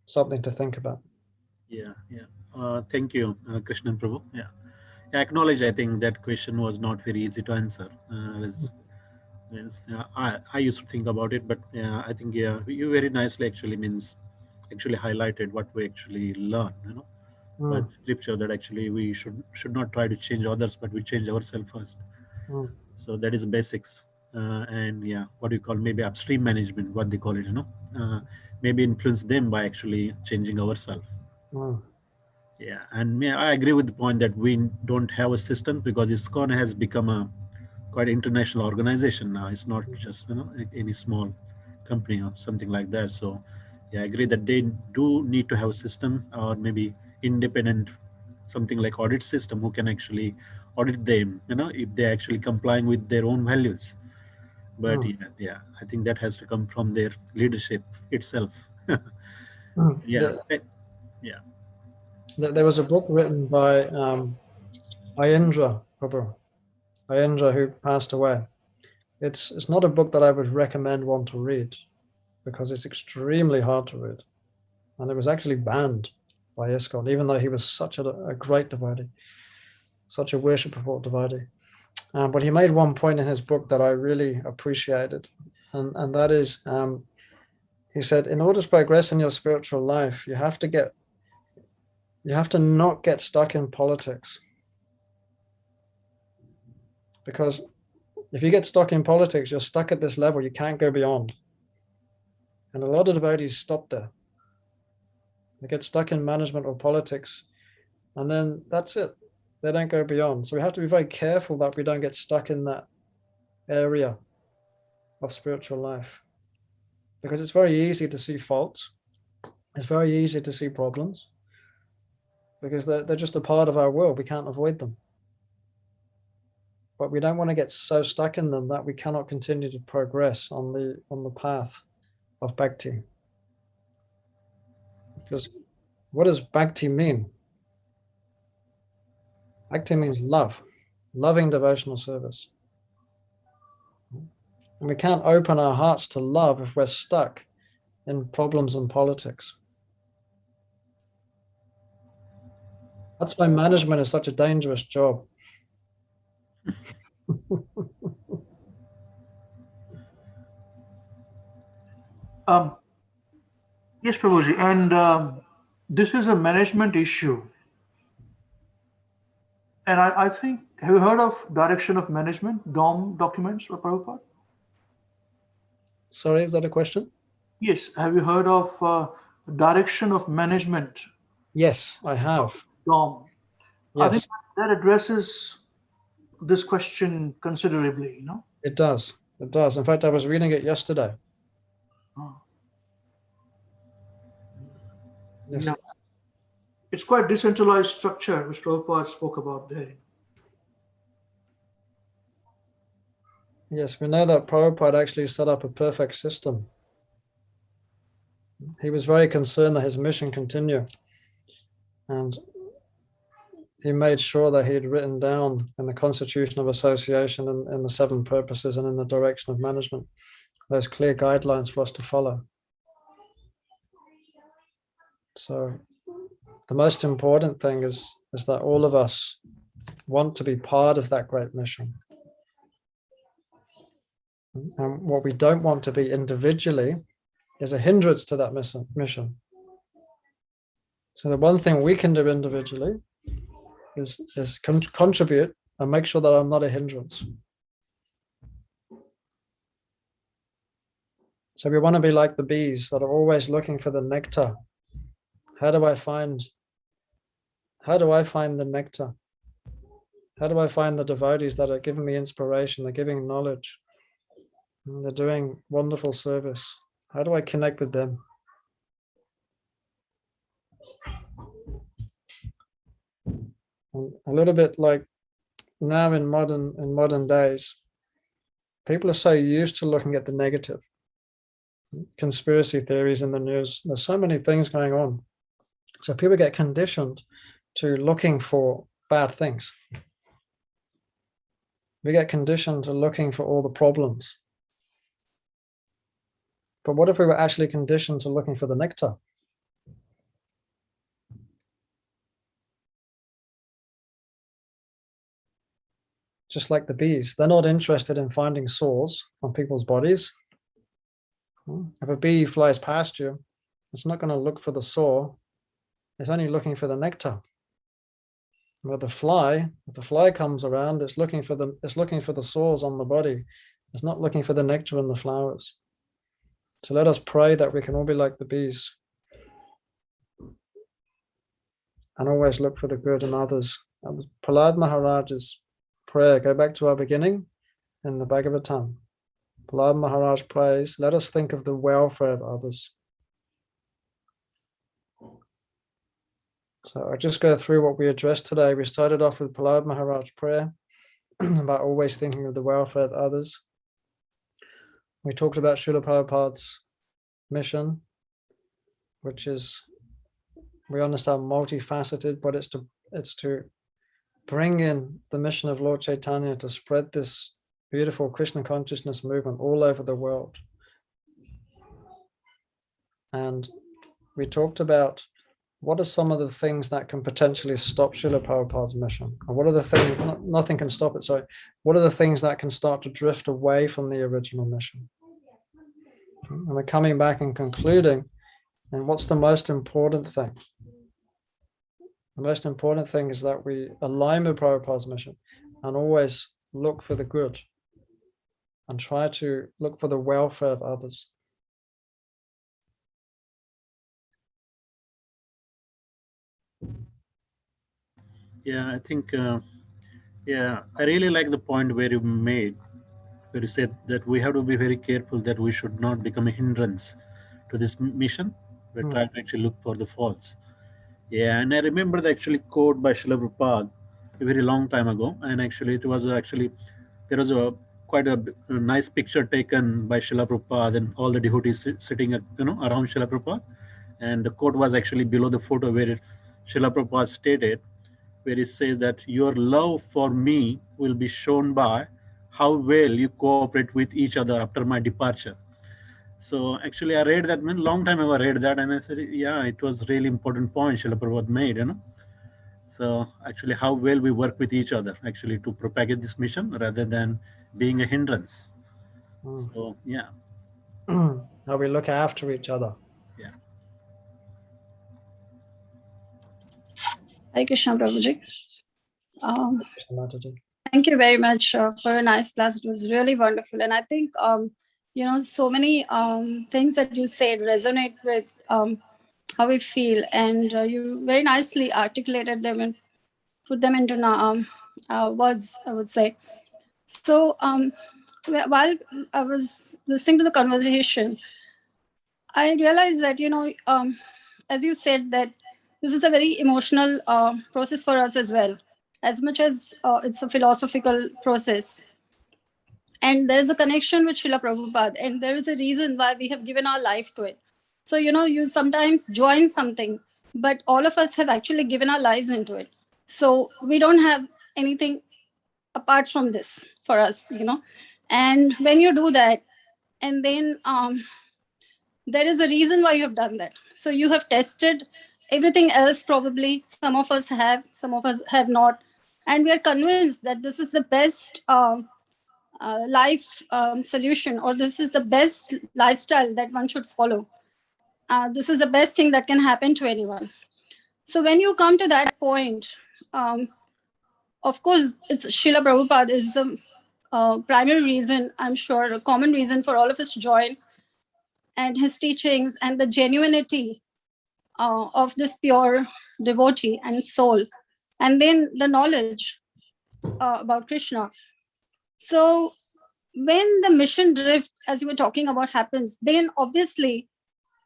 something to think about. Yeah. Thank you, Krishna Prabhu. Yeah. I acknowledge, I think that question was not very easy to answer. I used to think about it, but I think you very nicely actually highlighted what we actually learn, by scripture, that actually we should not try to change others, but we change ourselves first. So that is the basics. And what do you call, maybe upstream management, what they call it, maybe influence them by actually changing ourselves. Yeah, and I agree with the point that we don't have a system, because ISKCON has become a quite international organization now. It's not just any small company or something like that. So I agree that they do need to have a system, or maybe independent, something like audit system, who can actually audit them, if they're actually complying with their own values. But I think that has to come from their leadership itself. Yeah. There was a book written by Ayendra Prabhu, who passed away. It's not a book that I would recommend one to read, because it's extremely hard to read. And it was actually banned by ISKCON, even though he was such a great devotee, such a worshipful devotee. But he made one point in his book that I really appreciated, and that is, he said, in order to progress in your spiritual life, you have to not get stuck in politics. Because if you get stuck in politics, you're stuck at this level, you can't go beyond. And a lot of devotees stop there. They get stuck in management or politics, and then that's it. They don't go beyond. So we have to be very careful that we don't get stuck in that area of spiritual life, because it's very easy to see faults. It's very easy to see problems, because they're just a part of our world. We can't avoid them. But we don't want to get so stuck in them that we cannot continue to progress on the path of bhakti. Because what does bhakti mean? Bhakti means love, loving devotional service. And we can't open our hearts to love if we're stuck in problems and politics. That's why management is such a dangerous job. Yes, Prabhuji, and this is a management issue. And I think, have you heard of direction of management, DOM documents of Prabhupada? Sorry, is that a question? Yes. Have you heard of direction of management, Yes, I have. DOM? I think Yes, that addresses this question considerably, you know? it does. It does. In fact, I was reading it yesterday. Oh. Yes. Yeah. It's quite decentralized structure, which Prabhupada spoke about there. Yes, we know that Prabhupada actually set up a perfect system. He was very concerned that his mission continue. And he made sure that he had written down in the Constitution of Association and in the 7 purposes and in the direction of management, those clear guidelines for us to follow. So the most important thing is that all of us want to be part of that great mission. And what we don't want to be individually is a hindrance to that mission. So the one thing we can do individually is contribute and make sure that I'm not a hindrance. So we want to be like the bees that are always looking for the nectar. How do I find the nectar? How do I find the devotees that are giving me inspiration, they're giving knowledge, and they're doing wonderful service? How do I connect with them? And a little bit like now in modern days, people are so used to looking at the negative. Conspiracy theories in the news, there's so many things going on. So people get conditioned to looking for bad things. We get conditioned to looking for all the problems. But what if we were actually conditioned to looking for the nectar? Just like the bees, they're not interested in finding sores on people's bodies. If a bee flies past you, it's not going to look for the sore. It's only looking for the nectar. But if the fly comes around, it's looking for the sores on the body. It's not looking for the nectar in the flowers. So let us pray that we can all be like the bees and always look for the good in others. That was Prahlad Maharaj's prayer. Go back to our beginning in the Bhagavatam. Prahlad Maharaj prays, let us think of the welfare of others. So I just go through what we addressed today. We started off with Prahlad Maharaj prayer about always thinking of the welfare of others. We talked about Srila Prabhupada's mission, which is, we understand, multifaceted, but it's to bring in the mission of Lord Chaitanya to spread this beautiful Krishna consciousness movement all over the world. And we talked about what are some of the things that can potentially stop Srila Prabhupada's mission? And what are the things, nothing can stop it, sorry. What are the things that can start to drift away from the original mission? And we're coming back and concluding, and what's the most important thing? The most important thing is that we align with Prabhupada's mission and always look for the good and try to look for the welfare of others. Yeah, I think, I really like the point where you made, where you said that we have to be very careful that we should not become a hindrance to this mission. We try to actually look for the faults. Yeah, and I remember the actually quote by Srila Prabhupada a very long time ago, and actually it was there was quite a nice picture taken by Srila Prabhupada and all the devotees sitting around Srila Prabhupada, and the quote was actually below the photo where Srila Prabhupada stated, where he says that your love for me will be shown by how well you cooperate with each other after my departure. So actually I read that, long time ago I read that, and I said, yeah, it was really important point Srila Prabhupada made, So actually how well we work with each other actually to propagate this mission rather than being a hindrance. So yeah. How we look after each other. Yeah. Hare Krishna, Prabhuji. Mataji. Thank you very much for a nice class. It was really wonderful. And I think, so many things that you said resonate with how we feel. And you very nicely articulated them and put them into words, I would say. So while I was listening to the conversation, I realized that, as you said, that this is a very emotional process for us as well, as much as it's a philosophical process. And there's a connection with Srila Prabhupada, and there is a reason why we have given our life to it. So, you sometimes join something, but all of us have actually given our lives into it. So we don't have anything apart from this for us, And when you do that, and then there is a reason why you have done that. So you have tested everything else, probably. Some of us have, some of us have not. And we are convinced that this is the best life solution, or this is the best lifestyle that one should follow. This is the best thing that can happen to anyone. So when you come to that point, of course, it's Srila Prabhupada is the primary reason, I'm sure, a common reason for all of us to join, and his teachings and the genuinity of this pure devotee and soul, and then the knowledge about Krishna. So when the mission drift, as you were talking about, happens, then obviously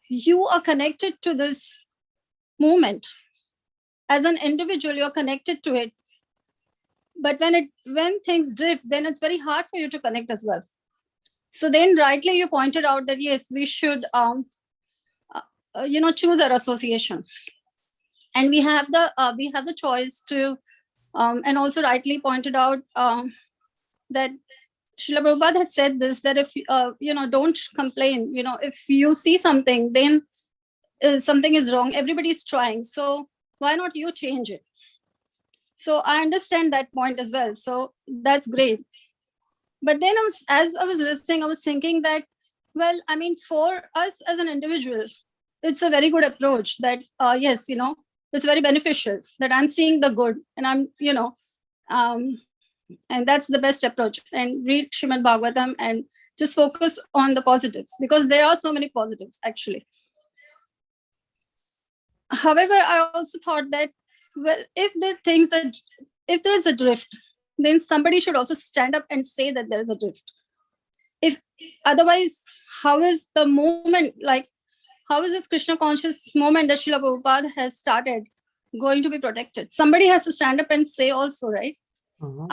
you are connected to this movement. As an individual, you're connected to it. But when things drift, then it's very hard for you to connect as well. So then rightly you pointed out that, yes, we should choose our association. And we have the choice to, and also rightly pointed out that Srila Prabhupada has said this, that if, don't complain, if you see something, then something is wrong, everybody's trying. So why not you change it? So I understand that point as well. So that's great. But then as I was listening, I was thinking that, well, I mean, for us as an individual, it's a very good approach that, yes, it's very beneficial that I'm seeing the good, and I'm, and that's the best approach. And read Srimad Bhagavatam and just focus on the positives, because there are so many positives actually. However, I also thought that, well, if there is a drift, then somebody should also stand up and say that there is a drift. If otherwise, how is the movement, like, how is this Krishna conscious movement that Srila Prabhupada has started going to be protected? Somebody has to stand up and say also, right? Mm-hmm.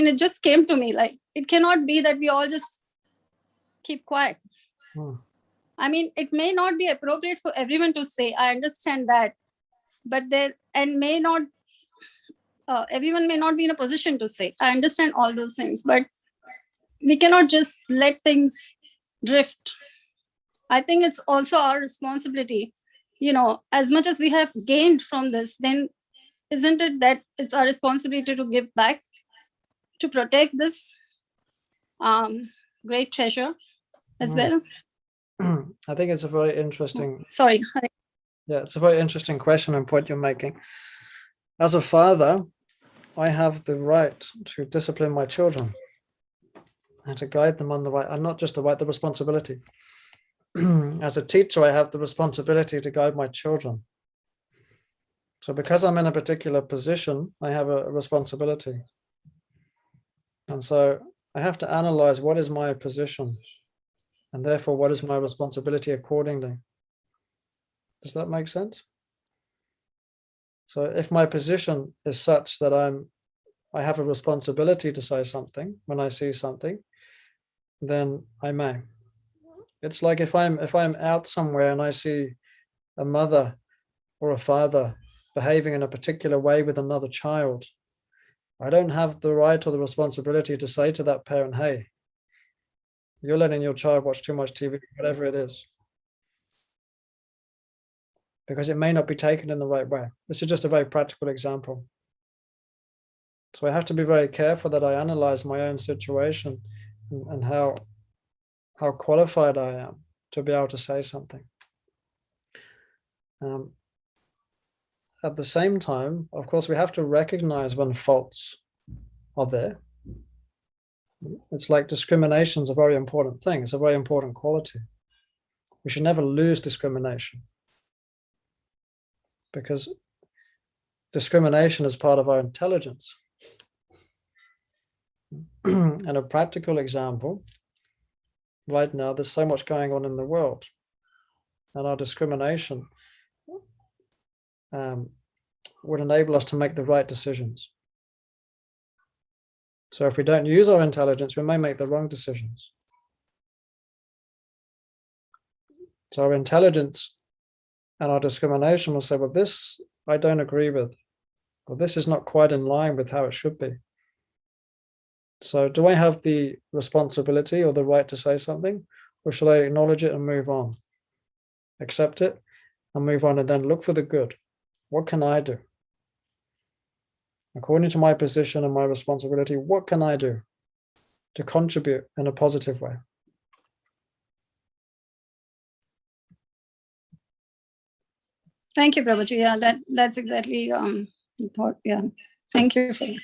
It just came to me, like, it cannot be that we all just keep quiet. It may not be appropriate for everyone to say, I understand that, but everyone may not be in a position to say, I understand all those things, but we cannot just let things drift. I think it's also our responsibility, as much as we have gained from this, then isn't it that it's our responsibility to give back, to protect this great treasure as well? I think it's a very interesting. Sorry. Yeah, it's a very interesting question and point you're making. As a father, I have the right to discipline my children and to guide them on the right, and not just the right, the responsibility. As a teacher, I have the responsibility to guide my children. So because I'm in a particular position, I have a responsibility. And so I have to analyze what is my position, and therefore what is my responsibility accordingly. Does that make sense? So if my position is such that I have a responsibility to say something when I see something, then I may. It's like if I'm out somewhere and I see a mother or a father behaving in a particular way with another child, I don't have the right or the responsibility to say to that parent, hey, you're letting your child watch too much TV, whatever it is, because it may not be taken in the right way. This is just a very practical example. So I have to be very careful that I analyze my own situation and how qualified I am to be able to say something. at the same time, of course, we have to recognize when faults are there. It's like discrimination is a very important thing. It's a very important quality. We should never lose discrimination, because discrimination is part of our intelligence. And a practical example, right now, there's so much going on in the world, and our discrimination would enable us to make the right decisions. So if we don't use our intelligence, we may make the wrong decisions. So our intelligence and our discrimination will say, well, this I don't agree with, or this is not quite in line with how it should be. So do I have the responsibility or the right to say something, or should I acknowledge it and move on? Accept it and move on, and then look for the good. What can I do? According to my position and my responsibility, what can I do to contribute in a positive way? Thank you, Prabhuji. Yeah, that's exactly the thought. Yeah, thank you for that.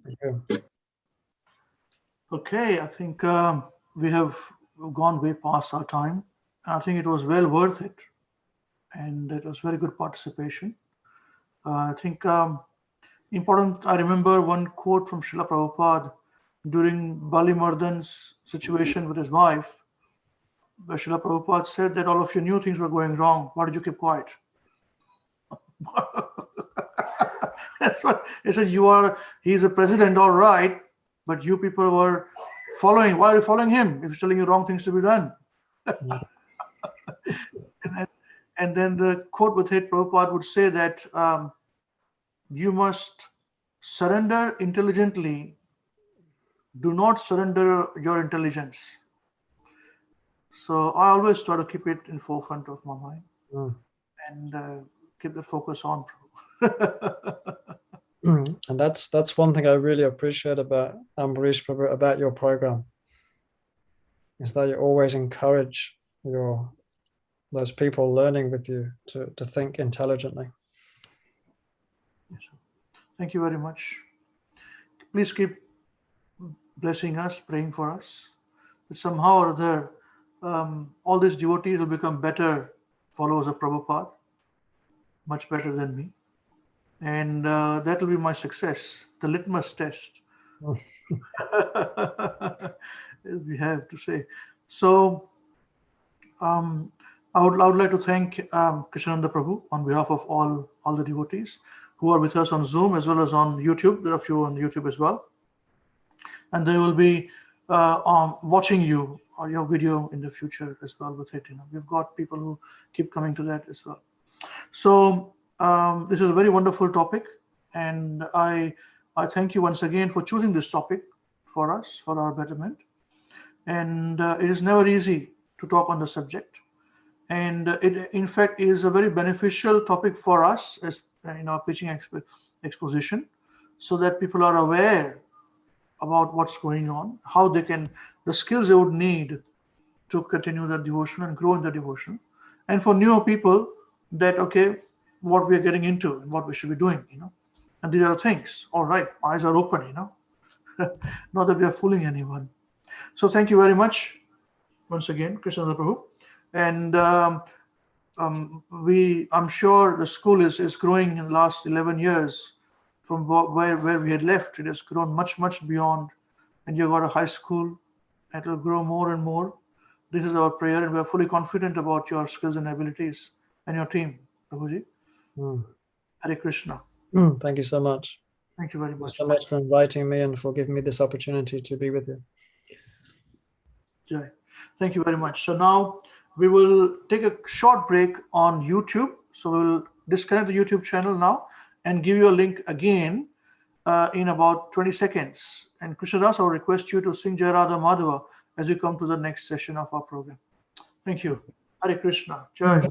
Thank you. Okay, I think we have gone way past our time. I think it was well worth it, and it was very good participation. I think important, I remember one quote from Srila Prabhupada during Bali Mardhan's situation with his wife, where Srila Prabhupada said that all of you knew things were going wrong. Why did you keep quiet? That's what he said. He's a president, all right, but you people were following. Why are you following him if he's telling you wrong things to be done? And then the quote with it, Prabhupada would say that you must surrender intelligently. Do not surrender your intelligence. So I always try to keep it in forefront of my mind and keep the focus on. And that's one thing I really appreciate about Ambarish Prabhu, about your program, is that you always encourage those people learning with you to think intelligently. Yes, sir. Thank you very much. Please keep blessing us, praying for us. But somehow or other, all these devotees will become better followers of Prabhupada, much better than me. And that will be my success, the litmus test. We have to say. So I would like to thank Krsnananda Prabhu on behalf of all the devotees who are with us on Zoom as well as on YouTube. There are a few on YouTube as well. And they will be watching you or your video in the future as well with it. We've got people who keep coming to that as well. So this is a very wonderful topic, and I thank you once again for choosing this topic for us, for our betterment. And it is never easy to talk on the subject, and it in fact is a very beneficial topic for us as in our preaching exposition, so that people are aware about what's going on, how they can, the skills they would need to continue their devotion and grow in their devotion, and for newer people that, okay, what we are getting into and what we should be doing, and these are things. All right, eyes are open, not that we are fooling anyone. So thank you very much once again, Krsnananda Prabhu. And I'm sure the school is growing in the last 11 years from where we had left. It has grown much, much beyond, and you've got a high school. It will grow more and more. This is our prayer, and we are fully confident about your skills and abilities and your team, Prabhuji. Hare Krishna. Thank you so much. Thank you very much. Thank you so much for inviting me and for giving me this opportunity to be with you. Jai. Thank you very much. So now we will take a short break on YouTube. So we'll disconnect the YouTube channel now and give you a link again in about 20 seconds. And Krishnadas, I will request you to sing Jai Radha Madhava as we come to the next session of our program. Thank you. Hare Krishna. Jai.